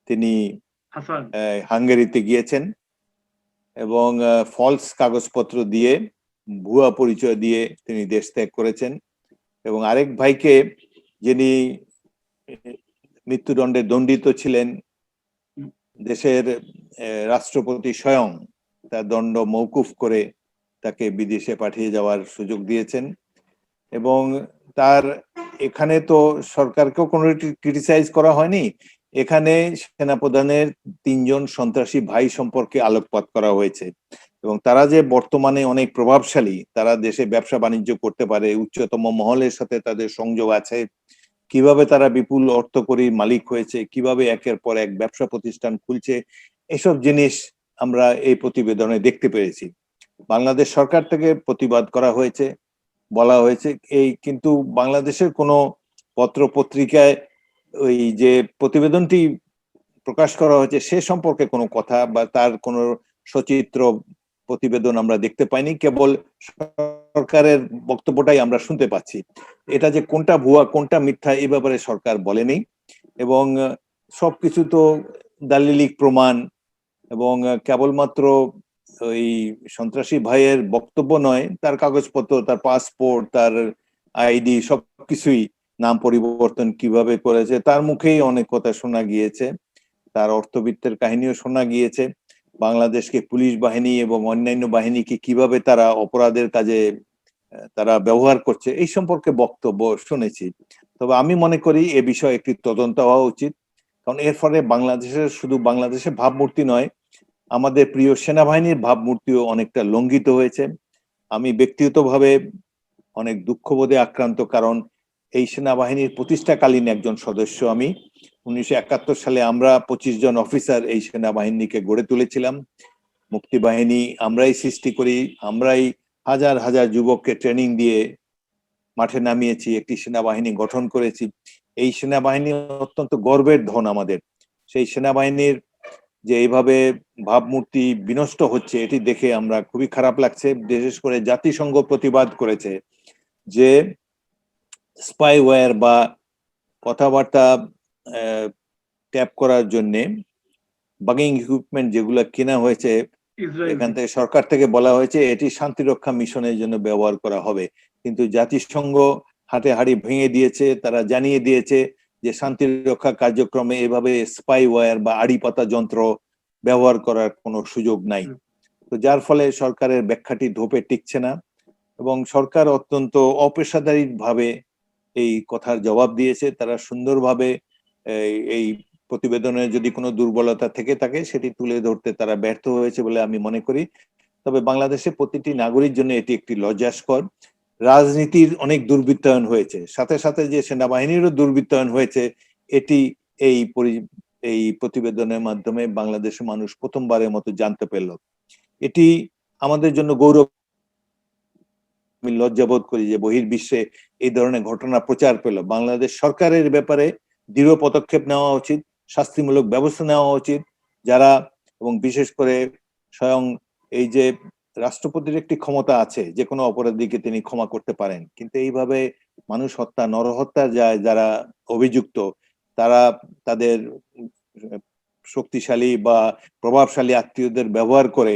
তিনি হাঙ্গেরিতে গিয়েছেন এবং ফলস কাগজপত্র দিয়ে, ভুয়া পরিচয় দিয়ে তিনি দেশ ত্যাগ করেছেন। এবং আরেক ভাইকে, যিনি মৃত্যুদণ্ডে দণ্ডিত ছিলেন, দেশের রাষ্ট্রপতি স্বয়ং তার দণ্ড মওকুফ করে তাকে বিদেশে পাঠিয়ে যাওয়ার সুযোগ দিয়েছেন। এবং তার এখানে তো সরকারকেও কোনো ক্রিটিসাইজ করা হয়নি, এখানে সেনাপ্রধানের 3 জন সন্ত্রাসী ভাই সম্পর্কে আলোকপাত করা হয়েছে। এবং তারা যে বর্তমানে অনেক প্রভাবশালী, তারা দেশে ব্যবসা বাণিজ্য করতে পারে, উচ্চতম মহলের সাথে তাদের সংযোগ আছে, কিভাবে তারা বিপুল অর্থকরীর মালিক হয়েছে, কিভাবে একের পর এক ব্যবসা প্রতিষ্ঠান খুলছে, এসব জিনিস আমরা এই প্রতিবেদনে দেখতে পেরেছি। বাংলাদেশ সরকার থেকে প্রতিবাদ করা হয়েছে, বলা হয়েছে এই, কিন্তু বাংলাদেশের কোনো পত্র পত্রিকায় ওই যে প্রতিবেদনটি প্রকাশ করা হয়েছে সে সম্পর্কে কোনো কথা বা তার কোনো সচিত্র প্রতিবেদন আমরা দেখতে পাইনি, কেবল সরকারের বক্তব্যটাই আমরা শুনতে পাচ্ছি। এটা যে কোনটা ভুয়া কোনটা মিথ্যা এই ব্যাপারে সরকার বলেনি, এবং সবকিছু তো দালিলিক প্রমাণ এবং কেবলমাত্র ওই সন্ত্রাসী ভাইয়ের বক্তব্য নয়, তার কাগজপত্র, তার পাসপোর্ট, তার আইডি সবকিছুই, নাম পরিবর্তন কিভাবে করেছে তার মুখেই অনেক কথা শোনা গিয়েছে, তার অর্থবিত্তের কাহিনীও শোনা গিয়েছে, বাংলাদেশকে পুলিশ বাহিনী এবং অন্যান্য বাহিনীকে কিভাবে তারা অপরাধের কাজে তারা ব্যবহার করছে এই সম্পর্কে বক্তব্য শুনেছি। তবে আমি মনে করি এ বিষয়ে একটি তদন্ত হওয়া উচিত, কারণ এর ফলে বাংলাদেশের, শুধু বাংলাদেশের ভাবমূর্তি নয়, আমাদের প্রিয় সেনাবাহিনীর ভাবমূর্তিও অনেকটা লঙ্ঘিত হয়েছে। আমি ব্যক্তিগতভাবে অনেক দুঃখবোধে আক্রান্ত, কারণ এই সেনাবাহিনীর প্রতিষ্ঠাকালীন একজন সদস্য আমি। 1971 সালে আমরা 25 জন অফিসার এই সেনাবাহিনীকে গড়ে তুলেছিলাম। মুক্তিবাহিনী আমরাই সৃষ্টি করি, আমরাই হাজার হাজার যুবককে ট্রেনিং দিয়ে মাঠে নামিয়েছি, একটি সেনাবাহিনী গঠন করেছি। এই সেনাবাহিনী অত্যন্ত গর্বের ধন আমাদের। সেই সেনাবাহিনীর যে এইভাবে ভাবমূর্তি বিনষ্ট হচ্ছে এটি দেখে আমরা খুবই খারাপ লাগছে। বিশেষ করে জাতিসংঘ প্রতিবাদ করেছে যে স্পাইওয়্যার বা কথাবার্তা ট্যাপ করার জন্য বাগিং ইকুইপমেন্ট যেগুলো কেনা হয়েছে, এখান থেকে সরকার থেকে বলা হয়েছে এটি শান্তিরক্ষা মিশনের জন্য ব্যবহার করা হবে, কিন্তু জাতিসংঘ হাটে হাড়ি ভেঙে দিয়েছে। তারা জানিয়ে দিয়েছে যে শান্তিরক্ষা কার্যক্রমে এভাবে স্পাইওয়্যার বা আড়ি পাতা যন্ত্র ব্যবহার করার কোনো সুযোগ নাই। তো যার ফলে সরকারের ব্যাখ্যাটি ধোপে টিকছে না, এবং সরকার অত্যন্ত অপেশাদারী ভাবে এই কথার জবাব দিয়েছে। তারা সুন্দরভাবে এই প্রতিবেদনের যদি কোনো দুর্বলতা থেকে থাকে সেটি তুলে ধরতে তারা ব্যর্থ হয়েছে বলে আমি মনে করি। তবে বাংলাদেশে প্রতিটি নাগরিক জন্য এটি একটি লজ্জাস্কর। রাজনীতির অনেক দুর্বৃত্তায়ন হয়েছে, সাথে সাথে যে সেনাবাহিনীরও দুর্বৃত্তায়ন হয়েছে, এটি এই প্রতিবেদনের মাধ্যমে বাংলাদেশের মানুষ প্রথমবারের মতো জানতে পেল। এটি আমাদের জন্য গৌরব। আমি লজ্জাবোধ করি যে বহির্বিশ্বে এই ধরনের ঘটনা প্রচার পেল। বাংলাদেশ সরকারের ব্যাপারে দৃঢ় পদক্ষেপ নেওয়া উচিত, শাস্তিমূলক ব্যবস্থা নেওয়া উচিত যারা, এবং বিশেষ করে স্বয়ং এই যে রাষ্ট্রপতির একটি ক্ষমতা আছে যে কোনো অপরাধীকে তিনি ক্ষমা করতে পারেন, কিন্তু এইভাবে মানুষ হত্যা, নরহত্যা যায় যারা অভিযুক্ত, তারা তাদের শক্তিশালী বা প্রভাবশালী আত্মীয়দের ব্যবহার করে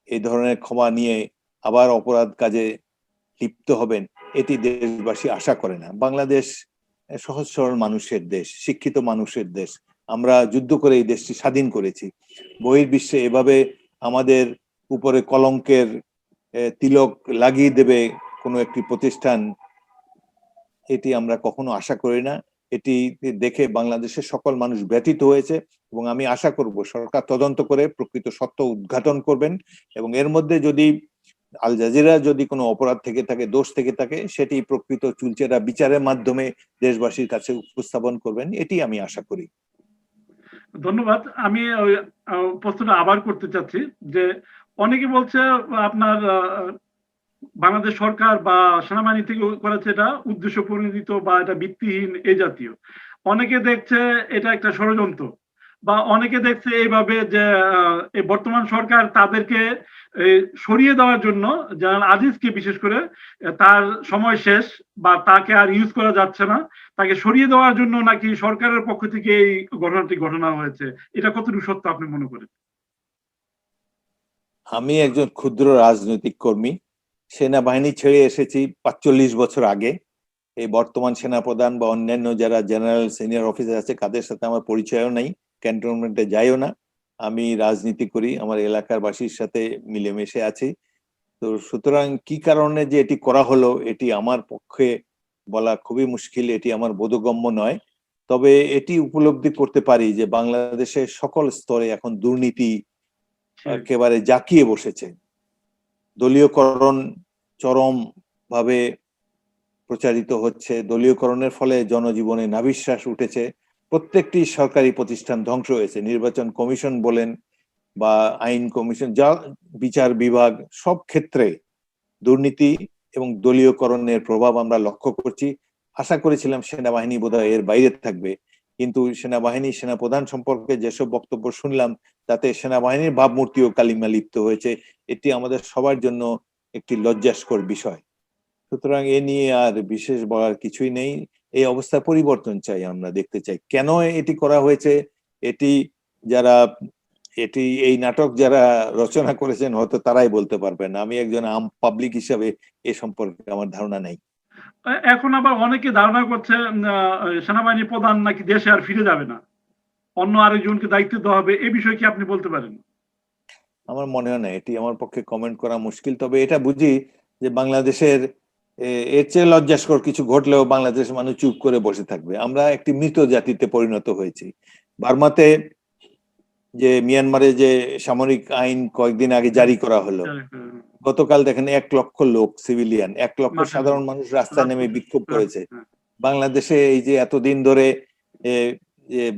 এই ধরনের ক্ষমা নিয়ে আবার অপরাধ কাজে লিপ্ত হবেন, এটি দেশবাসী আশা করে না। বাংলাদেশ সহজ সরল মানুষের দেশ, শিক্ষিত মানুষের দেশ। আমরা যুদ্ধ করে এই দেশটি স্বাধীন করেছি। বহির্বিশ্বে এভাবে আমাদের উপরে কলঙ্কের তিলক লাগিয়ে দেবে কোনো একটি প্রতিষ্ঠান, এটি আমরা কখনো আশা করি না। এটি দেখে বাংলাদেশের সকল মানুষ ব্যথিত হয়েছে, এবং আমি আশা করব সরকার তদন্ত করে প্রকৃত সত্য উদ্ঘাটন করবেন, এবং এর মধ্যে যদি আল জাজিরা যদি কোনো অপরাধ থেকে থাকে, দোষ থেকে থাকে, সেটি প্রকৃত চুলচেরা বিচারের মাধ্যমে দেশবাসীর কাছে উপস্থাপন করবেন, এটি আমি আশা করি। ধন্যবাদ। আমি ওই প্রশ্নটা আবার করতে চাচ্ছি যে অনেকে বলছে আপনার বাংলাদেশ সরকার বা সেনাবাহিনী থেকে করেছে এটা উদ্দেশ্য প্রণোদিত বা এটা ভিত্তিহীন এই জাতীয়। অনেকে দেখছে এটা একটা ষড়যন্ত্র, বা অনেকে দেখছে এইভাবে যে এই বর্তমান সরকার তাদেরকে সরিয়ে দেওয়ার জন্য, জেনারেল আজিজকে বিশেষ করে, তার সময় শেষ বা তাকে আর ইউজ করা যাচ্ছে না, তাকে সরিয়ে দেওয়ার জন্য নাকি সরকারের পক্ষ থেকে এই ঘটনা হয়েছে। এটা কতটুকু সত্য আপনি মনে করেন? আমি একজন ক্ষুদ্র রাজনৈতিক কর্মী, সেনাবাহিনী ছেড়ে এসেছি ৪৫ বছর আগে। এই বর্তমান সেনাপ্রধান বা অন্যান্য যারা জেনারেল সিনিয়র অফিসার আছে তাদের সাথে আমার পরিচয়ও নাই, ক্যান্টনমেন্টে যাইও না। আমি রাজনীতি করি, আমার এলাকার বাসীর সাথে মিলেমিশে আছি। তো সুতরাং কি কারণে যে এটি করা হলো এটি আমার পক্ষে বলা খুবই মুশকিল, এটি আমার বোধগম্য নয়। তবে এটি উপলব্ধি করতে পারি যে বাংলাদেশের সকল স্তরে এখন দুর্নীতি একেবারে জাঁকিয়ে বসেছে। দলীয়করণ চরম ভাবে প্রচারিত হচ্ছে, দলীয়করণের ফলে জনজীবনে নাভিশ্বাস উঠেছে, প্রত্যেকটি সরকারি প্রতিষ্ঠান ধ্বংস হয়েছে। নির্বাচন কমিশন বলেন বা আইন কমিশন, যা বিচার বিভাগ, সব ক্ষেত্রে দুর্নীতি এবং দলীয়করণের প্রভাব আমরা লক্ষ্য করছি। আশা করেছিলাম সেনাবাহিনী বোধহয় এর বাইরে থাকবে, কিন্তু সেনাবাহিনী সেনাপ্রধান সম্পর্কে যেসব বক্তব্য শুনলাম তাতে সেনাবাহিনীর ভাবমূর্তিও কালিমা লিপ্ত হয়েছে। এটি আমাদের সবার জন্য একটি লজ্জাস্কর বিষয়। সুতরাং এ নিয়ে আর বিশেষ বলার কিছুই নেই। এই অবস্থা পরিবর্তন চাই, আমরা দেখতে চাই। কেন এটি করা হয়েছে, এটি যারা এই নাটক যারা রচনা করেছেন হয়তো তারাই বলতে পারবেন। আমি একজন আম পাবলিক হিসাবে এ সম্পর্কে আমার ধারণা নাই। এখন আবার অনেকে ধারণা করছে সেনাবাহিনী প্রধান নাকি দেশে আর ফিরে যাবে না, অন্য আরেকজনকে দায়িত্ব দেওয়া হবে। এ বিষয়ে কি আপনি বলতে পারেন? আমার মনে হয় না, এটি আমার পক্ষে কমেন্ট করা মুশকিল। তবে এটা বুঝি যে বাংলাদেশের এর চেয়ে লজ্জাস্কর কিছু ঘটলেও বাংলাদেশের মানুষ চুপ করে বসে থাকবে। আমরা একটি মৃত জাতিতে পরিণত হয়েছি। বার্মাতে যে মিয়ানমারে যে সামরিক আইন কয়েকদিন আগে জারি করা হলো, গতকাল দেখেন 1 লক্ষ লোক, সিভিলিয়ান 1 লক্ষ সাধারণ মানুষ রাস্তায় নেমে বিক্ষোভ করেছে। বাংলাদেশে এই যে এতদিন ধরে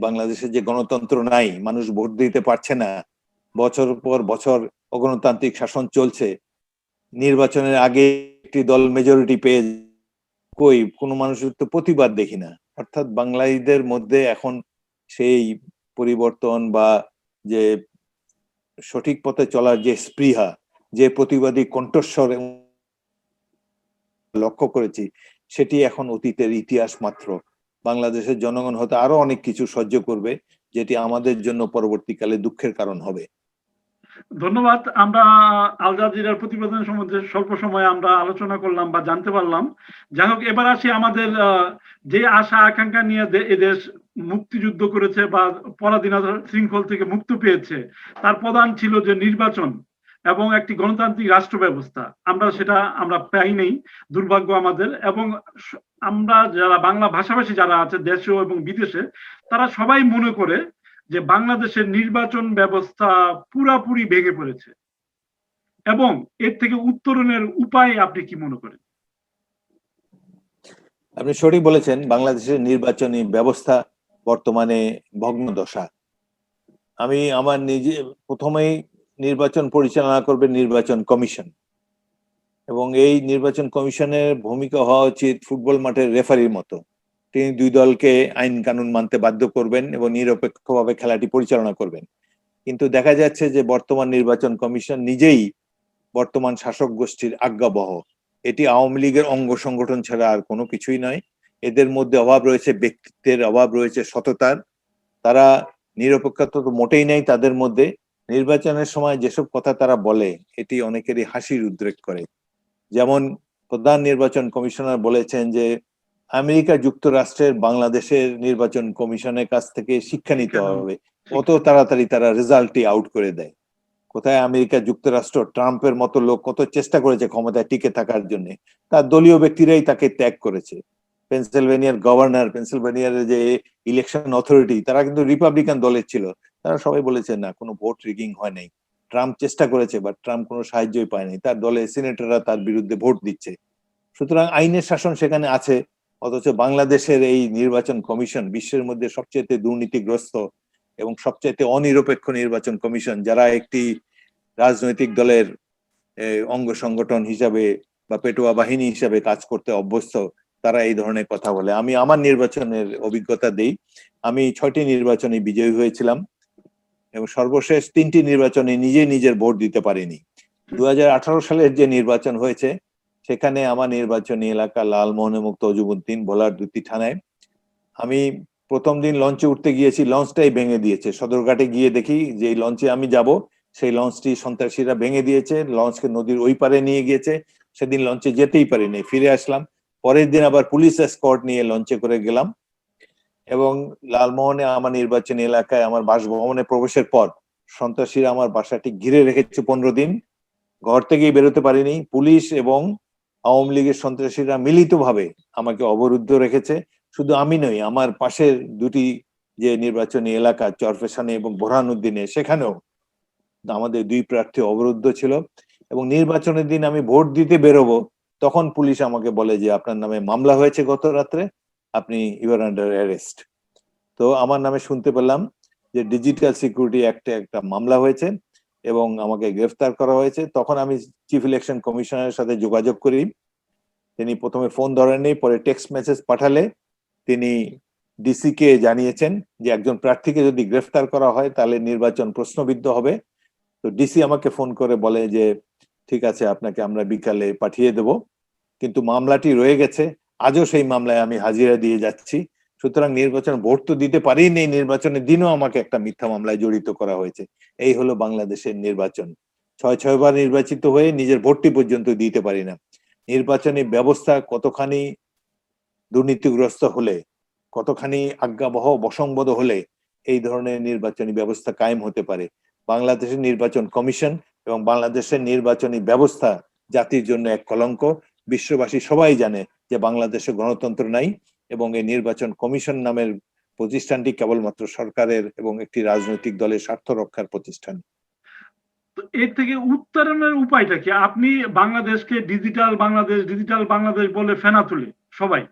বাংলাদেশে যে গণতন্ত্র নাই, মানুষ ভোট দিতে পারছে না, বছর পর বছর অগণতান্ত্রিক শাসন চলছে, নির্বাচনের আগে একটি দল মেজরিটি পেয়ে, কই কোনো মানুষের তো প্রতিবাদ দেখি না। অর্থাৎ বাঙালিদের মধ্যে এখন সেই পরিবর্তন বা যে সঠিক পথে চলার যে স্পৃহা, যে প্রতিবাদী কণ্ঠস্বর লক্ষ্য করেছি, সেটি এখন অতীতের ইতিহাস মাত্র। বাংলাদেশের জনগণ হয়তো আরো অনেক কিছু সহ্য করবে, যেটি আমাদের জন্য পরবর্তীকালে দুঃখের কারণ হবে। ধন্যবাদ। আমরা আল জাজিরার প্রতিবেদন সম্বন্ধে স্বল্প সময়ে আমরা আলোচনা করলাম বা জানতে পারলাম। যাই হোক, এবার আসি আমাদের যে আশা আকাঙ্ক্ষা নিয়ে এদেশ মুক্তিযুদ্ধ করেছে বা পরাধীনতার শৃঙ্খল থেকে মুক্তি পেয়েছে, তার প্রধান ছিল যে নির্বাচন এবং একটি গণতান্ত্রিক রাষ্ট্র ব্যবস্থা। সেটা আমরা পাই নেই, দুর্ভাগ্য আমাদের। এবং আমরা যারা বাংলা ভাষাভাষী যারা আছে দেশে এবং বিদেশে, তারা সবাই মনে করে যে বাংলাদেশের নির্বাচন ব্যবস্থা পুরাপুরি ভেঙে পড়েছে। এবং এর থেকে উত্তরণের উপায় আপনি কি মনে করেন? আপনি সঠিক বলেছেন, বাংলাদেশের নির্বাচনী ব্যবস্থা বর্তমানে ভগ্নদশা। আমি আমার নিজে প্রথমেই নির্বাচন পরিচালনা করবে নির্বাচন কমিশন, এবং এই নির্বাচন কমিশনের ভূমিকা হওয়া উচিত ফুটবল মাঠের রেফারির মতো। তিনি দুই দলকে আইন কানুন মানতে বাধ্য করবেন এবং নিরপেক্ষভাবে খেলাটি পরিচালনা করবেন। কিন্তু দেখা যাচ্ছে যে বর্তমান নির্বাচন কমিশন নিজেই বর্তমান শাসক গোষ্ঠীর আজ্ঞাবহ। এটি আওয়ামী লীগের অঙ্গ সংগঠন ছাড়া আর কোনো কিছুই নয়। এদের মধ্যে অভাব রয়েছে ব্যক্তিত্বের, অভাব রয়েছে সততার। তারা নিরপেক্ষতা তো মোটেই নেই তাদের মধ্যে। নির্বাচনের সময় যেসব কথা তারা বলে, এটি অনেকেরই হাসির উদ্রেক করে। যেমন প্রধান নির্বাচন কমিশনার বলেছেন যে আমেরিকা যুক্তরাষ্ট্রের বাংলাদেশের নির্বাচন কমিশনের কাছ থেকে শিক্ষা নিতে হবে, কত তাড়াতাড়ি তারা রেজাল্টই আউট করে দেয়। কোথায় আমেরিকা যুক্তরাষ্ট্র, ট্রাম্পের মতো লোক কত চেষ্টা করেছে ক্ষমতায় টিকে থাকার জন্য, তার দলীয় ব্যক্তিরাই তাকে ত্যাগ করেছে। পেনসিলভেনিয়ার গভর্নর, পেনসিলভেনিয়ার যে ইলেকশন অথরিটি, তারা কিন্তু রিপাবলিকান দলের ছিল। তারা সবাই বলেছে না, কোনো ভোট রিগিং হয় নাই। ট্রাম্প চেষ্টা করেছে, বাট ট্রাম্প কোনো সাহায্যই পায়নি, তার দলের সিনেটররা তার বিরুদ্ধে ভোট দিচ্ছে। সুতরাং আইনের শাসন সেখানে আছে, অথচ বাংলাদেশের এই নির্বাচন কমিশন বিশ্বের মধ্যে সবচেয়ে দুর্নীতিগ্রস্ত এবং সবচেয়ে অনিরপেক্ষ নির্বাচন কমিশন, যারা একটি রাজনৈতিক দলের অঙ্গ সংগঠন হিসাবে বা পেটোয়া বাহিনী হিসাবে কাজ করতে অভ্যস্ত, তারা এই ধরনের কথা বলে। আমি আমার নির্বাচনের অভিজ্ঞতা দেই। আমি 6টি নির্বাচনে বিজয়ী হয়েছিলাম এবং সর্বশেষ 3টি নির্বাচনে নিজের ভোট দিতে পারিনি। 2018 সালের যে নির্বাচন হয়েছে, সেখানে আমার নির্বাচনী এলাকা লালমোহনমুক্ত অজুবুদ্দিন ভোলার 2টি থানায়। আমি প্রথম দিন লঞ্চে উঠতে গিয়েছি, লঞ্চটাই ভেঙে দিয়েছে। সদরঘাটে গিয়ে দেখি যে লঞ্চে আমি যাব, সেই লঞ্চটি সন্ত্রাসীরা ভেঙে দিয়েছে, লঞ্চকে নদীর ওই পারে নিয়ে গিয়েছে। সেদিন লঞ্চে যেতেই পারিনি, ফিরে আসলাম। পরের দিন আবার পুলিশ এসকর্ট নিয়ে লঞ্চে করে গেলাম এবং লালমোহনে আমার নির্বাচনী এলাকায় আমার বাসভবনে প্রবেশের পর সন্ত্রাসীরা আমার বাসাটি ঘিরে রেখেছে 15 দিন। ঘর থেকেই বেরোতে পারিনি। পুলিশ এবং আওয়ামী লীগের সন্ত্রাসীরা মিলিতভাবে আমাকে অবরুদ্ধ রেখেছে। শুধু আমি নই, আমার পাশের 2টি যে নির্বাচনী এলাকা চরফেশানে এবং বোরহানউদ্দিনে, সেখানেও আমাদের 2 প্রার্থী অবরুদ্ধ ছিল। এবং নির্বাচনের দিন আমি ভোট দিতে বেরোবো, তখন পুলিশ আমাকে বলে যে আপনার নামে মামলা হয়েছে গত রাত্রে, আপনি ইউ আর আন্ডার অ্যারেস্ট। তো আমার নামে শুনতে পেলাম যে ডিজিটাল সিকিউরিটি অ্যাক্টে একটা মামলা হয়েছে এবং আমাকে গ্রেফতার করা হয়েছে। তখন আমি চিফ ইলেকশন কমিশনারের সাথে যোগাযোগ করি। তিনি প্রথমে ফোন ধরেননি, পরে টেক্সট মেসেজ পাঠালে তিনি ডিসি কে জানিয়েছেন যে একজন প্রার্থীকে যদি গ্রেফতার করা হয় তাহলে নির্বাচন প্রশ্নবিদ্ধ হবে। তো ডিসি আমাকে ফোন করে বলে যে ঠিক আছে, আপনাকে আমরা বিকালে পাঠিয়ে দেব, কিন্তু মামলাটি রয়ে গেছে, আজও সেই মামলায় আমি হাজিরা দিয়ে যাচ্ছি। সুতরাং নির্বাচন ভোট তো দিতে পারিনি, নির্বাচনের দিনও আমাকে একটা মিথ্যা মামলায় জড়িত করা হয়েছে। এই হলো বাংলাদেশের নির্বাচন। 6 বার নির্বাচিত হয়ে নিজের ভোটটি পর্যন্ত দিতে পারি না। নির্বাচনী ব্যবস্থা কতখানি দুর্নীতিগ্রস্ত হলে, কতখানি আজ্ঞাবহ বশংবদ হলে এই ধরনের নির্বাচনী ব্যবস্থা কায়েম হতে পারে। বাংলাদেশের নির্বাচন কমিশন এবং বাংলাদেশের নির্বাচনী ব্যবস্থা জাতির জন্য এক কলঙ্ক। বিশ্ববাসী সবাই জানে যে বাংলাদেশে গণতন্ত্র নাই এবং এই নির্বাচন কমিশন নামের প্রতিষ্ঠানটি কেবলমাত্র সরকারের এবং একটি রাজনৈতিক দলের স্বার্থ রক্ষার প্রতিষ্ঠান। তো এর থেকে উত্তরণের উপায়টা কি? আপনি বাংলাদেশকে ডিজিটাল বাংলাদেশ বলে ফেনা তুলে সবাই।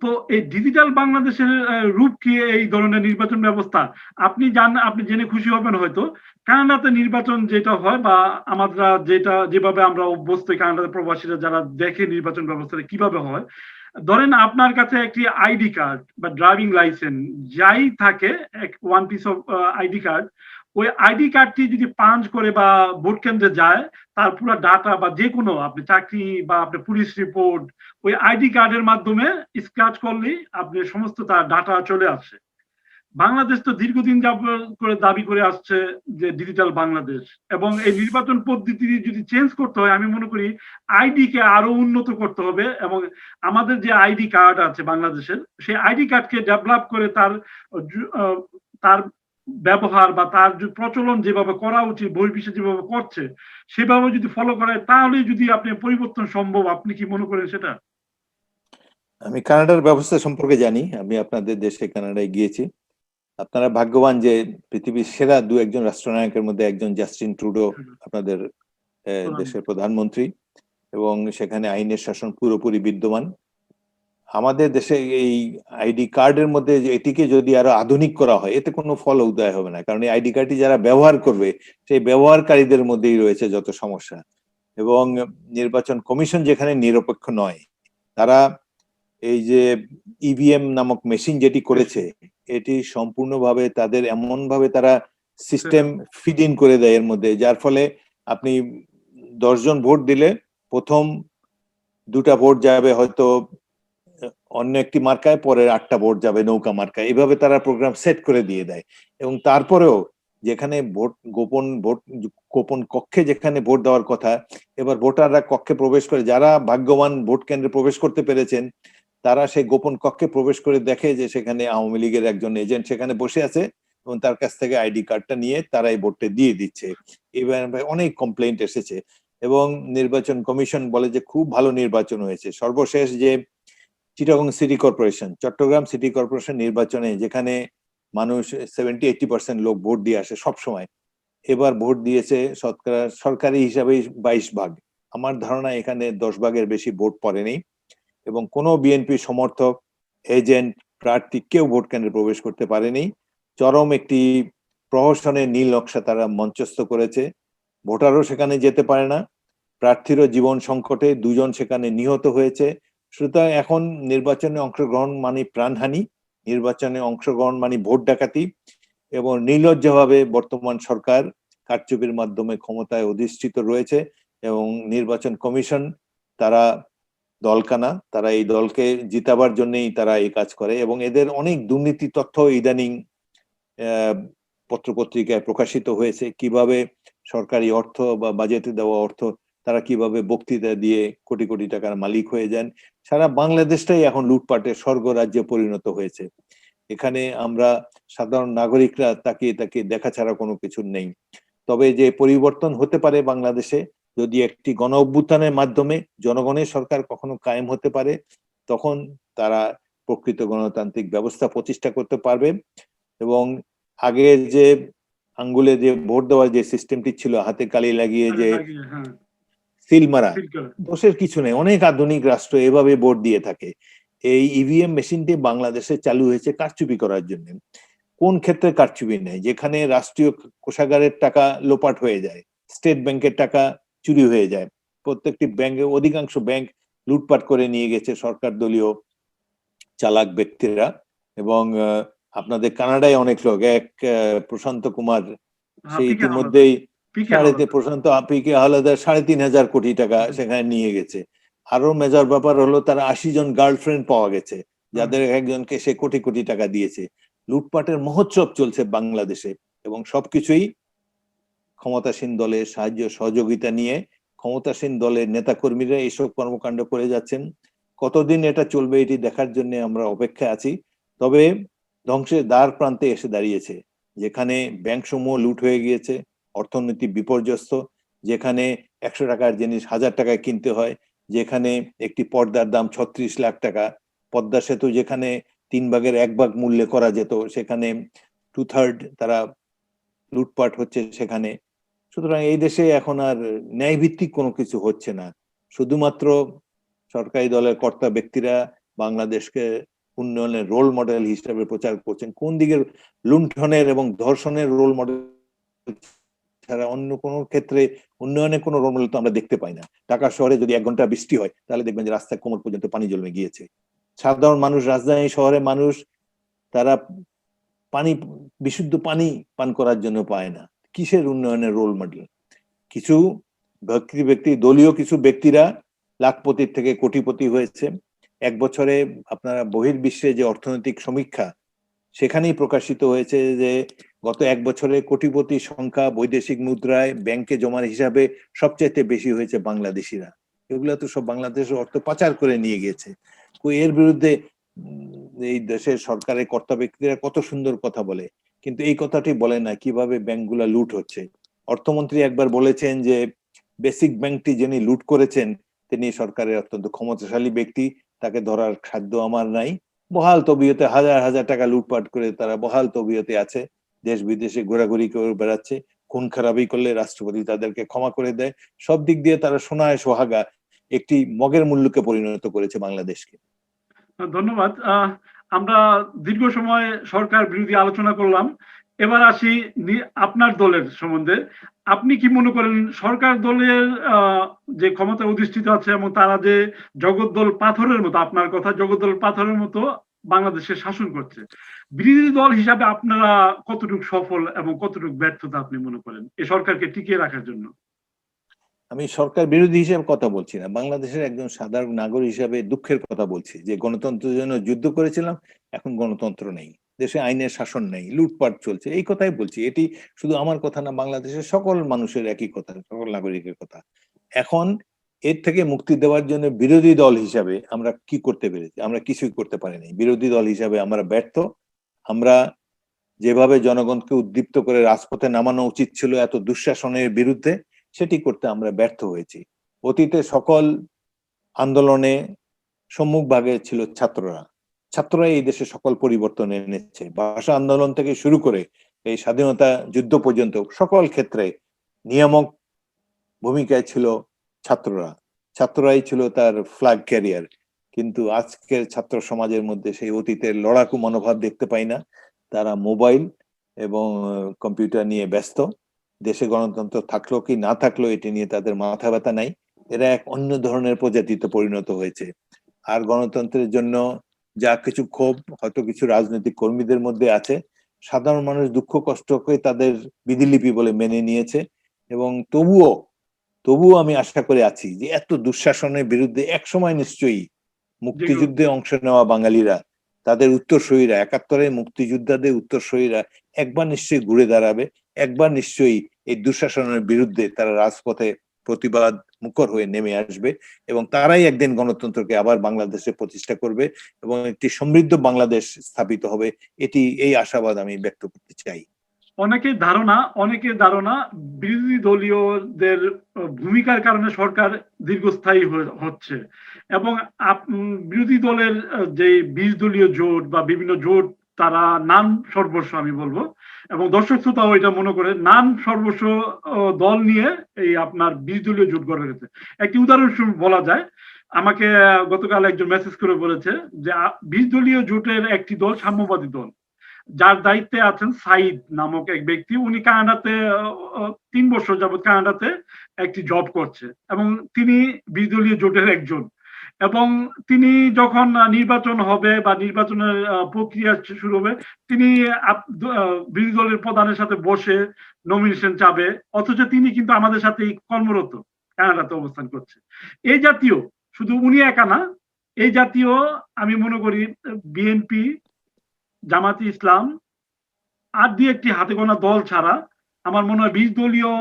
তো এই ডিজিটাল বাংলাদেশের রূপ কি এই ধরনের নির্বাচন ব্যবস্থা? আপনি জেনে খুশি হবেন হয়তো, কানাডাতে নির্বাচন যেটা হয় বা আমরা যেভাবে আমরা অভ্যস্ত, কানাডাতে প্রবাসীরা যারা দেখে নির্বাচন ব্যবস্থাটা কিভাবে হয়, ধরেন আপনার কাছে একটি আইডি কার্ড বা ড্রাইভিং লাইসেন্স যাই থাকে, one piece of ID card, ওই আইডি কার্ডটি যদি পাঞ্চ করে বা ভোট কেন্দ্রে যায়, তার পুরো ডাটা বা যে কোনো আপনি চাকরি বা আপনার পুলিশ রিপোর্ট ওই আইডি কার্ডের মাধ্যমে স্ক্র্যাচ করলেই আপনার সমস্ত তার ডাটা চলে আসে। বাংলাদেশ তো দীর্ঘদিন যাবত করে দাবি করে আসছে যে ডিজিটাল বাংলাদেশ, এবং এই নির্বাচন পদ্ধতি যদি চেঞ্জ করতে হয়, আমি মনে করি আইডি কে আরো উন্নত করতে হবে, এবং আমাদের যে আইডি কার্ড আছে বাংলাদেশের, সেই আইডি কার্ডকে ডেভেলপ করে তার ব্যবহার বা তার যে প্রচলন যেভাবে করা উচিত, বহির্বিশ্বে যেভাবে করছে সেভাবে যদি ফলো করে, তাহলে যদি আপনি পরিবর্তন সম্ভব। আপনি কি মনে করেন সেটা? আমি কানাডার ব্যবস্থা সম্পর্কে জানি, আমি আপনাদের দেশে কানাডায় গিয়েছি। আপনারা ভাগ্যবান যে পৃথিবীর সেরা দু একজন রাষ্ট্রনায়কের মধ্যে একজন জাস্টিন ট্রুডো, আপনাদের দেশের প্রধানমন্ত্রী, এবং সেখানে আইনের শাসন পুরোপুরি বিদ্যমান। আমাদের দেশে এই আইডি কার্ডের মধ্যে এটিকে যদি আরো আধুনিক করা হয়, এতে কোনো ফল উদয় হবে না, কারণ এই আইডি কার্ডটি যারা ব্যবহার করবে সেই ব্যবহারকারীদের মধ্যেই রয়েছে যত সমস্যা। এবং নির্বাচন কমিশন যেখানে নিরপেক্ষ নয়, তারা এই যে ইভিএম নামক মেশিন যেটি করেছে, এটি সম্পূর্ণভাবে তাদের এমন ভাবে তারা সিস্টেম ফিড ইন করে দেয় এর মধ্যে, যার ফলে আপনি 10 জন ভোট দিলে প্রথম 2টা ভোট যাবে হয়তো অন্য একটি মার্কায়, পরের 8টা ভোট যাবে নৌকা মার্কায়। এভাবে তারা প্রোগ্রাম সেট করে দিয়ে দেয়। এবং তারপরেও যেখানে গোপন কক্ষে যেখানে ভোট দেওয়ার কথা, এবার ভোটাররা কক্ষে প্রবেশ করে, যারা ভাগ্যবান ভোট কেন্দ্রে প্রবেশ করতে পেরেছেন, তারা সেই গোপন কক্ষে প্রবেশ করে দেখে যে সেখানে আওয়ামী লীগের একজন এজেন্ট সেখানে বসে আছে এবং তার কাছ থেকে আইডি কার্ডটা নিয়ে তারা এই ভোটটা দিয়ে দিচ্ছে। এবার অনেক কমপ্লেইন্ট এসেছে এবং নির্বাচন কমিশন বলে যে খুব ভালো নির্বাচন হয়েছে। সর্বশেষ যে Chittagong city corporation, Chattogram city corporation নির্বাচনে যেখানে মানুষ 70-80% লোক ভোট দিয়ে আসে সব সময়, এবার ভোট দিয়েছে শতকরা সরকারি হিসাবে 22 ভাগ। আমার ধারণা এখানে 10 ভাগের বেশি ভোট পড়েনি এবং কোনো বিএনপি সমর্থক, এজেন্ট, প্রার্থী কেউ ভোট কেন্দ্রে প্রবেশ করতে পারেনি। চরম একটি প্রহসনের নীল নকশা তারা মঞ্চস্থ করেছে। ভোটারও সেখানে যেতে পারে না, প্রার্থীরও জীবন সংকটে 2 জন সেখানে নিহত হয়েছে। সুতরাং এখন নির্বাচনে অংশগ্রহণ মানে প্রাণহানি, নির্বাচনে অংশগ্রহণ মানে ভোট ডাকাতি, এবং নির্লজ্জভাবে বর্তমান সরকার কারচুপির মাধ্যমে ক্ষমতায় অধিষ্ঠিত রয়েছে। এবং নির্বাচন কমিশন তারা দলকানা, তারা এই দলকে জিতাবার জন্যই তারা এই কাজ করে এবং এদের অনেক দুর্নীতি তথ্য ইদানিং পত্রপত্রিকায় প্রকাশিত হয়েছে। কিভাবে সরকারি অর্থ বা বাজেটে দেওয়া অর্থ তারা কিভাবে বক্তৃতা দিয়ে কোটি কোটি টাকার মালিক হয়ে যান। সারা বাংলাদেশটাই এখন লুটপাটের স্বর্গরাজ্যে পরিণত হয়েছে। এখানে আমরা সাধারণ নাগরিকরা তাকিয়ে তাকিয়ে দেখা ছাড়া কোনো কিছু নেই। তবে যে পরিবর্তন হতে পারে বাংলাদেশে, যদি একটি গণ অভ্যুত্থানের মাধ্যমে জনগণের সরকার কখনো কায়েম হতে পারে, তখন তারা প্রকৃত গণতান্ত্রিক ব্যবস্থা প্রতিষ্ঠা করতে পারবে। এবং আগের যে আঙ্গুলে যে ভোট দেওয়ার যে সিস্টেমটি ছিল, হাতে কালি লাগিয়ে যে সিল মারা, দোষের কিছু নেই, অনেক আধুনিক রাষ্ট্র এভাবে ভোট দিয়ে থাকে। এই ইভিএম মেশিনটি বাংলাদেশে চালু হয়েছে কারচুপি করার জন্য। কোন ক্ষেত্রে কারচুপি নেই? যেখানে রাষ্ট্রীয় কোষাগারের টাকা লোপাট হয়ে যায়, স্টেট ব্যাংকের টাকা চুরি হয়ে যায়, প্রত্যেকটি ব্যাংকে অধিকাংশ ব্যাংক লুটপাট করে নিয়ে গেছে সরকার দলীয় চালাক ব্যক্তিরা, এবং আপনাদের কানাডায় অনেক লোক, এক প্রশান্ত কুমার, সে পিকে হাওলাদার, ইতিমধ্যেই পিকে হাওলাদার। প্রশান্ত পিকে হাওলাদার 3,500 কোটি টাকা সেখানে নিয়ে গেছে। আরো মেজর ব্যাপার হলো তারা 80 জন গার্লফ্রেন্ড পাওয়া গেছে, যাদের একজনকে সে কোটি কোটি টাকা দিয়েছে। লুটপাটের মহোৎসব চলছে বাংলাদেশে, এবং সবকিছুই ক্ষমতাসীন দলের সাহায্য সহযোগিতা নিয়ে ক্ষমতাসীন দলের নেতাকর্মীরা এইসব কর্মকাণ্ড করে যাচ্ছেন। কতদিন এটা চলবে এটি দেখার জন্য আমরা অপেক্ষায় আছি। তবে ধ্বংসের দ্বার প্রান্তে এসে দাঁড়িয়েছে, যেখানে ব্যাংক সমূহ লুট হয়ে গিয়েছে, অর্থনীতি বিপর্যস্ত, যেখানে 100 টাকার জিনিস 1000 টাকায় কিনতে হয়, যেখানে একটি পর্দার দাম 36 লাখ টাকা, পদ্মা সেতু যেখানে 3 ভাগের 1 ভাগ মূল্যে করা যেত সেখানে 2/3 তারা লুটপাট হচ্ছে সেখানে। সুতরাং এই দেশে এখন আর ন্যায়ভিত্তিক কোনো কিছু হচ্ছে না। শুধুমাত্র সরকারি দলের কর্তা ব্যক্তিরা বাংলাদেশকে উন্নয়নের রোল মডেল হিসেবে প্রচার করছেন। কোন দিকের লুণ্ঠনের এবং ধর্ষণের রোল মডেল ছাড়া অন্য কোনো ক্ষেত্রে উন্নয়নের কোনো রোল মডেল তো আমরা দেখতে পাই না। ঢাকা শহরে যদি 1 ঘন্টা বৃষ্টি হয় তাহলে দেখবেন যে রাস্তায় কোমর পর্যন্ত পানি জমে গিয়েছে। সাধারণ মানুষ, রাজধানী শহরে মানুষ, তারা বিশুদ্ধ পানি পান করার জন্য পায় না। কিসের উন্নয়নের রোল মডেল? কিছু ব্যক্তি, দলীয় কিছু ব্যক্তিরা লাখপতির থেকে কোটিপতি হয়েছে। 1 বছরে আপনারা বহির্বিশ্বে যে অর্থনৈতিক সমীক্ষা, সেখানেই প্রকাশিত হয়েছে যে গত 1 বছরে কোটিপতির সংখ্যা বৈদেশিক মুদ্রায় ব্যাংকে জমার হিসাবে সবচাইতে বেশি হয়েছে বাংলাদেশিরা। এগুলো তো সব বাংলাদেশের অর্থ পাচার করে নিয়ে গেছে। এর বিরুদ্ধে এই দেশের সরকারের কর্তা ব্যক্তিরা কত সুন্দর কথা বলে, কিন্তু এই কথাটি বলে না কিভাবে ব্যাংকগুলা লুট হচ্ছে। অর্থমন্ত্রী একবার বলেছেন যে বেসিক ব্যাংকটি যিনি লুট করেছেন তিনি সরকারের অত্যন্ত ক্ষমতাশালী ব্যক্তি, তাকে ধরার সাধ্য আমার নাই। বহাল তবিয়তে হাজার হাজার টাকা লুটপাট করে তারা বহাল তবিয়তে আছে, দেশ বিদেশে ঘোরাঘুরি করে বেড়াচ্ছে। খুন খারাপি করলে রাষ্ট্রপতি তাদেরকে ক্ষমা করে দেয়। সব দিক দিয়ে তারা সোনায় সোহাগা, একটি মগের মূল্যকে পরিণত করেছে বাংলাদেশকে। ধন্যবাদ। আমরা দীর্ঘ সময় সরকার বিরোধী আলোচনা করলাম। এবার আসি আপনার দলের সম্বন্ধে। আপনি কি মনে করেন সরকার দলের যে ক্ষমতা অধিষ্ঠিত আছে এবং তারা যে জগদ্দল পাথরের মতো, আপনার কথা জগদ্দল পাথরের মতো বাংলাদেশে শাসন করছে, বিরোধী দল হিসাবে আপনারা কতটুকু সফল এবং কতটুকু ব্যর্থতা আপনি মনে করেন এই সরকারকে টিকিয়ে রাখার জন্য? আমি সরকার বিরোধী হিসেবে কথা বলছি না, বাংলাদেশের একজন সাধারণ নাগরিক হিসাবে দুঃখের কথা বলছি যে গণতন্ত্রের জন্য যুদ্ধ করেছিলাম, এখন গণতন্ত্র নেই, দেশে আইনের শাসন নেই, লুটপাট চলছে, এই কথাই বলছি। এটি শুধু আমার কথা না, বাংলাদেশের সকল মানুষের একই কথা, সকল নাগরিকের কথা। এখন এর থেকে মুক্তি দেওয়ার জন্য বিরোধী দল হিসাবে আমরা কি করতে পেরেছি? আমরা কিছুই করতে পারিনি। বিরোধী দল হিসাবে আমরা ব্যর্থ। আমরা যেভাবে জনগণকে উদ্দীপ্ত করে রাজপথে নামানো উচিত ছিল এত দুঃশাসনের বিরুদ্ধে, সেটি করতে আমরা ব্যর্থ হয়েছি। অতীতে সকল আন্দোলনে সম্মুখ ভাগে ছিল ছাত্ররা। ছাত্ররা এই দেশে সকল পরিবর্তন এনেছে। ভাষা আন্দোলন থেকে শুরু করে এই স্বাধীনতা যুদ্ধ পর্যন্ত সকল ক্ষেত্রে নিয়ামক ভূমিকায় ছিল ছাত্ররা। ছাত্ররাই ছিল তার ফ্ল্যাগ ক্যারিয়ার। কিন্তু আজকের ছাত্র সমাজের মধ্যে সেই অতীতের লড়াকু মনোভাব দেখতে পাই না। তারা মোবাইল এবং কম্পিউটার নিয়ে ব্যস্ত। দেশে গণতন্ত্র থাকলো কি না থাকলো এটি নিয়ে তাদের মাথা ব্যথা নাই। এরা এক অন্য ধরনের প্রজাতিতে পরিণত হয়েছে। আর গণতন্ত্রের জন্য যা কিছু ক্ষোভ হয়তো কিছু রাজনৈতিক কর্মীদের মধ্যে আছে, সাধারণ মানুষ দুঃখ কষ্টকে তাদের বিধিলিপি বলে মেনে নিয়েছে। এবং তবুও আমি আশা করে আছি যে এত দুঃশাসনের বিরুদ্ধে একসময় নিশ্চয়ই মুক্তিযুদ্ধে অংশ নেওয়া বাঙালিরা, তাদের উত্তরসূরিরা, 71-এর মুক্তিযোদ্ধাদের উত্তরসূরিরা একবার নিশ্চয়ই ঘুরে দাঁড়াবে, একবার নিশ্চয়ই এই দুঃশাসনের বিরুদ্ধে তারা রাজপথে প্রতিবাদ মুখর হয়ে নেমে আসবে, এবং তারাই একদিন গণতন্ত্রকে আবার বাংলাদেশে প্রতিষ্ঠা করবে এবং একটি সমৃদ্ধ বাংলাদেশ স্থাপিত হবে। এই আশাবাদ আমি ব্যক্ত করতে চাই। অনেকের ধারণা বিরোধী দলীয়দের ভূমিকার কারণে সরকার দীর্ঘস্থায়ী হচ্ছে, এবং বিরোধী দলের যে 20 দলীয় জোট বা বিভিন্ন জোট, তারা নাম সর্বস্ব আমি বলবো, এবং দর্শক শ্রোতাও এটা মনে করে নাম সর্বস্ব দল নিয়ে এই আপনার 20 দলীয় জোট গড়ে গেছে। একটি উদাহরণ বলা যায়, আমাকে গতকাল একজন মেসেজ করে বলেছে যে 20 দলীয় জোটের একটি দল সাম্যবাদী দল, যার দায়িত্বে আছেন সাইদ নামক এক ব্যক্তি। উনি কানাডাতে 3 বছর যাবৎ কানাডাতে একটি জব করছে এবং তিনি 20 দলীয় জোটের একজন। এবং তিনি যখন নির্বাচন হবে বা নির্বাচনের প্রক্রিয়া শুরু হবে, তিনি বিরোধী দলের প্রধানের সাথে বসে নমিনেশন চাবে, অথচ তিনি কিন্তু আমাদের সাথেই কর্মরত, কানাডাতে অবস্থান করছে। এই জাতীয়, শুধু উনি একা না, এই জাতীয় আমি মনে করি বিএনপি, জামাতি ইসলাম আর দুই একটি হাতে গোনা দল ছাড়া আমার মনে হয় 20 দলীয়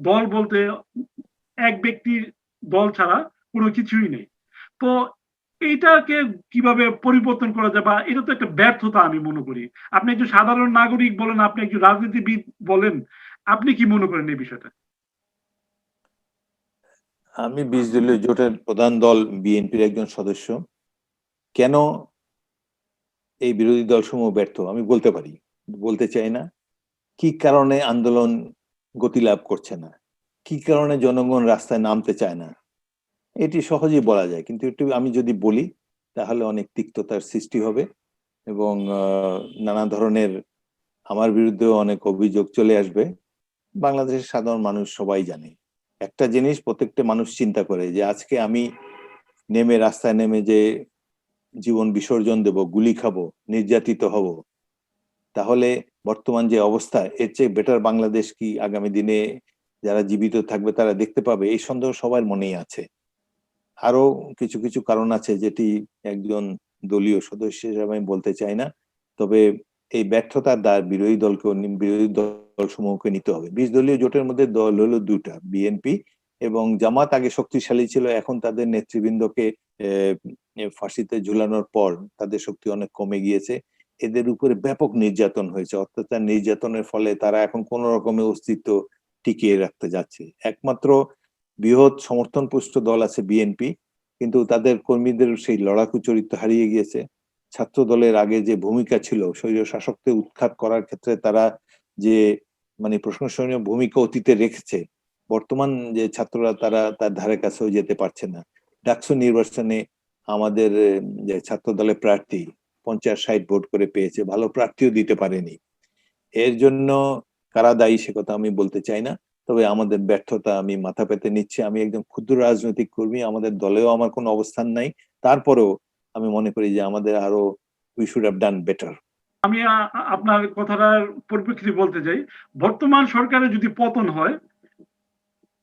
দল বলতে এক ব্যক্তির দল ছাড়া কোনো কিছুই নেই। তো এইটাকে কিভাবে পরিবর্তন করা যায়, বা এটা তো একটা ব্যর্থতা আমি মনে করি। আপনি একজন সাধারণ নাগরিক বলেন, আপনি একজন রাজনীতিবিদ বলেন, আপনি কি মনে করেন এই বিষয়টা? আমি 20 দলীয় জোটের প্রধান দল বিএনপির একজন সদস্য। কেন এই বিরোধী দলসমূহ ব্যর্থ আমি বলতে পারি, বলতে চাই না। কি কারণে আন্দোলন গতি লাভ করছে না, কি কারণে জনগণ রাস্তায় নামতে চায় না, এটি সহজেই বলা যায়, কিন্তু একটু আমি যদি বলি তাহলে অনেক তিক্ততার সৃষ্টি হবে এবং নানা ধরনের আমার বিরুদ্ধেও অনেক অভিযোগ চলে আসবে। বাংলাদেশের সাধারণ মানুষ সবাই জানে একটা জিনিস, প্রত্যেকটা মানুষ চিন্তা করে যে আজকে আমি নেমে রাস্তায় নেমে যে জীবন বিসর্জন দেব, গুলি খাবো, নির্যাতিত হব, তাহলে বর্তমান যে অবস্থা এর চেয়ে বেটার বাংলাদেশ কি আগামী দিনে যারা জীবিত থাকবে তারা দেখতে পাবে? এই সন্দেহ সবার মনেই আছে। আরো কিছু কিছু কারণ আছে যেটি একজন দলীয় সদস্য হিসেবে আমি বলতে চাই না, তবে এই ব্যর্থতার দায় বিরোধী দল সমূহকে নিতে হবে। 20 দলীয় জোটের মধ্যে দল হলো দুটা, বিএনপি এবং জামাত। আগে শক্তিশালী ছিল, এখন তাদের নেতৃবৃন্দকে ফাঁসিতে ঝুলানোর পর তাদের শক্তি অনেক কমে গিয়েছে। এদের উপরে ব্যাপক নির্যাতন হয়েছে, অত্যাচার নির্যাতনের ফলে তারা এখন কোন রকমের অস্তিত্ব টিকিয়ে রাখতে যাচ্ছে। একমাত্র বৃহৎ সমর্থন পুষ্ট দল আছে বিএনপি, কিন্তু তাদের কর্মীদের সেই লড়াকু চরিত্র হারিয়ে গিয়েছে। ছাত্র দলের আগে যে ভূমিকা ছিল স্বৈর শাসককে উৎখাত করার ক্ষেত্রে তারা যে মানে প্রশংসনীয় ভূমিকা অতীতে রেখেছে, বর্তমান যে ছাত্ররা তারা তার ধারে কাছেও যেতে পারছে না। ডাকসু নির্বাচনে আমাদের যে ছাত্র দলের প্রার্থী 50-60 ভোট করে পেয়েছে, ভালো প্রার্থীও দিতে পারেনি। এর জন্য কারা দায়ী সে কথা আমি বলতে চাই না, তবে আমাদের ব্যর্থতা আমি মাথা পেতে নিচ্ছি। আমি একজন ক্ষুদ্র রাজনৈতিক কর্মী, আমাদের দলেও আমার কোনো অবস্থান নাই, তারপরেও আমি মনে করি যে আমাদের আরো we should have done better. আমি আপনার কথাটার পরিপ্রেক্ষিতে বলতে চাই, বর্তমান সরকারের যদি পতন হয়,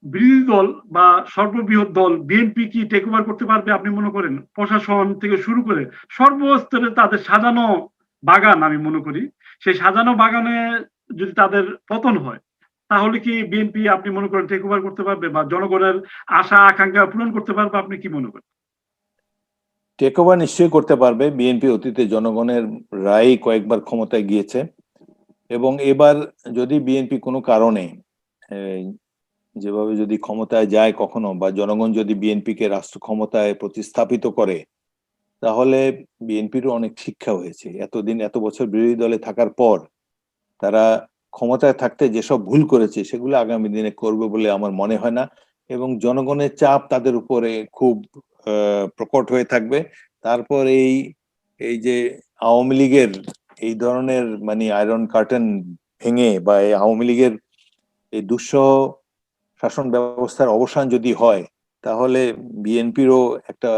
বিরোধী দল বা সর্ববৃহৎ দল বিএনপি কি টেক ওভার করতে পারবে আপনি মনে করেন? প্রশাসন থেকে শুরু করে সর্বস্তরে তাদের সাজানো বাগান, আমি মনে করি সেই সাজানো বাগানে যদি তাদের পতন হয়, তাহলে কি বিএনপি আপনি মনে করেন টেক ওভার করতে পারবে বা জনগণের আশা আকাঙ্ক্ষা পূরণ করতে পারবে? আপনি কি মনে করেন? টেক ওভার নিশ্চয়ই করতে পারবে। বিএনপি অতীতে জনগণের রায় কয়েকবার ক্ষমতায় গিয়েছে, এবং এবার যদি বিএনপি কোনো কারণে যেভাবে যদি ক্ষমতায় যায় কখনো, বা জনগণ যদি বিএনপিকে রাষ্ট্র ক্ষমতায় প্রতিস্থাপিত করে, তাহলে বিএনপিরও অনেক শিক্ষা হয়েছে। এতদিন এত বছর বিরোধী দলে থাকার পর তারা ক্ষমতায় থাকতে যেসব ভুল করেছে সেগুলো আগামী দিনে করবে বলে আমার মনে হয় না, এবং জনগণের চাপ তাদের উপরে খুব প্রকট হয়ে থাকবে। তারপর এই এই যে আওয়ামী লীগের এই ধরনের মানে আয়রন কার্টেন ভেঙে, বা এই আওয়ামী লীগের এই দুঃসহ শাসন ব্যবস্থার অবসান যদি হয়, তাহলে বিএনপিরও একটা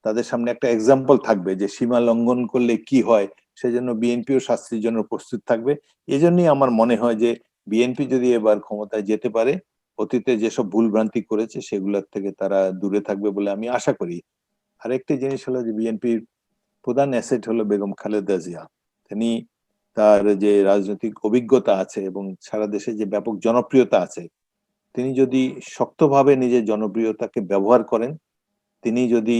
তাদের সামনে একটা এক্সাম্পল থাকবে যে সীমা লঙ্ঘন করলে কি হয়, সেজন্য বিএনপিও শাস্তির জন্য প্রস্তুত থাকবে। এজন্যই আমার মনে হয় যে বিএনপি যদি এবার ক্ষমতায় যেতে পারে, অতীতে যেসব ভুল ভ্রান্তি করেছে সেগুলোর থেকে তারা দূরে থাকবে বলে আমি আশা করি। আরেকটি জিনিস হলো যে বিএনপির প্রধান অ্যাসেট হলো বেগম খালেদা জিয়া। তিনি তার যে রাজনৈতিক অভিজ্ঞতা আছে এবং সারা দেশে যে ব্যাপক জনপ্রিয়তা আছে, তিনি যদি শক্তভাবে নিজের জনপ্রিয়তাকে ব্যবহার করেন, তিনি যদি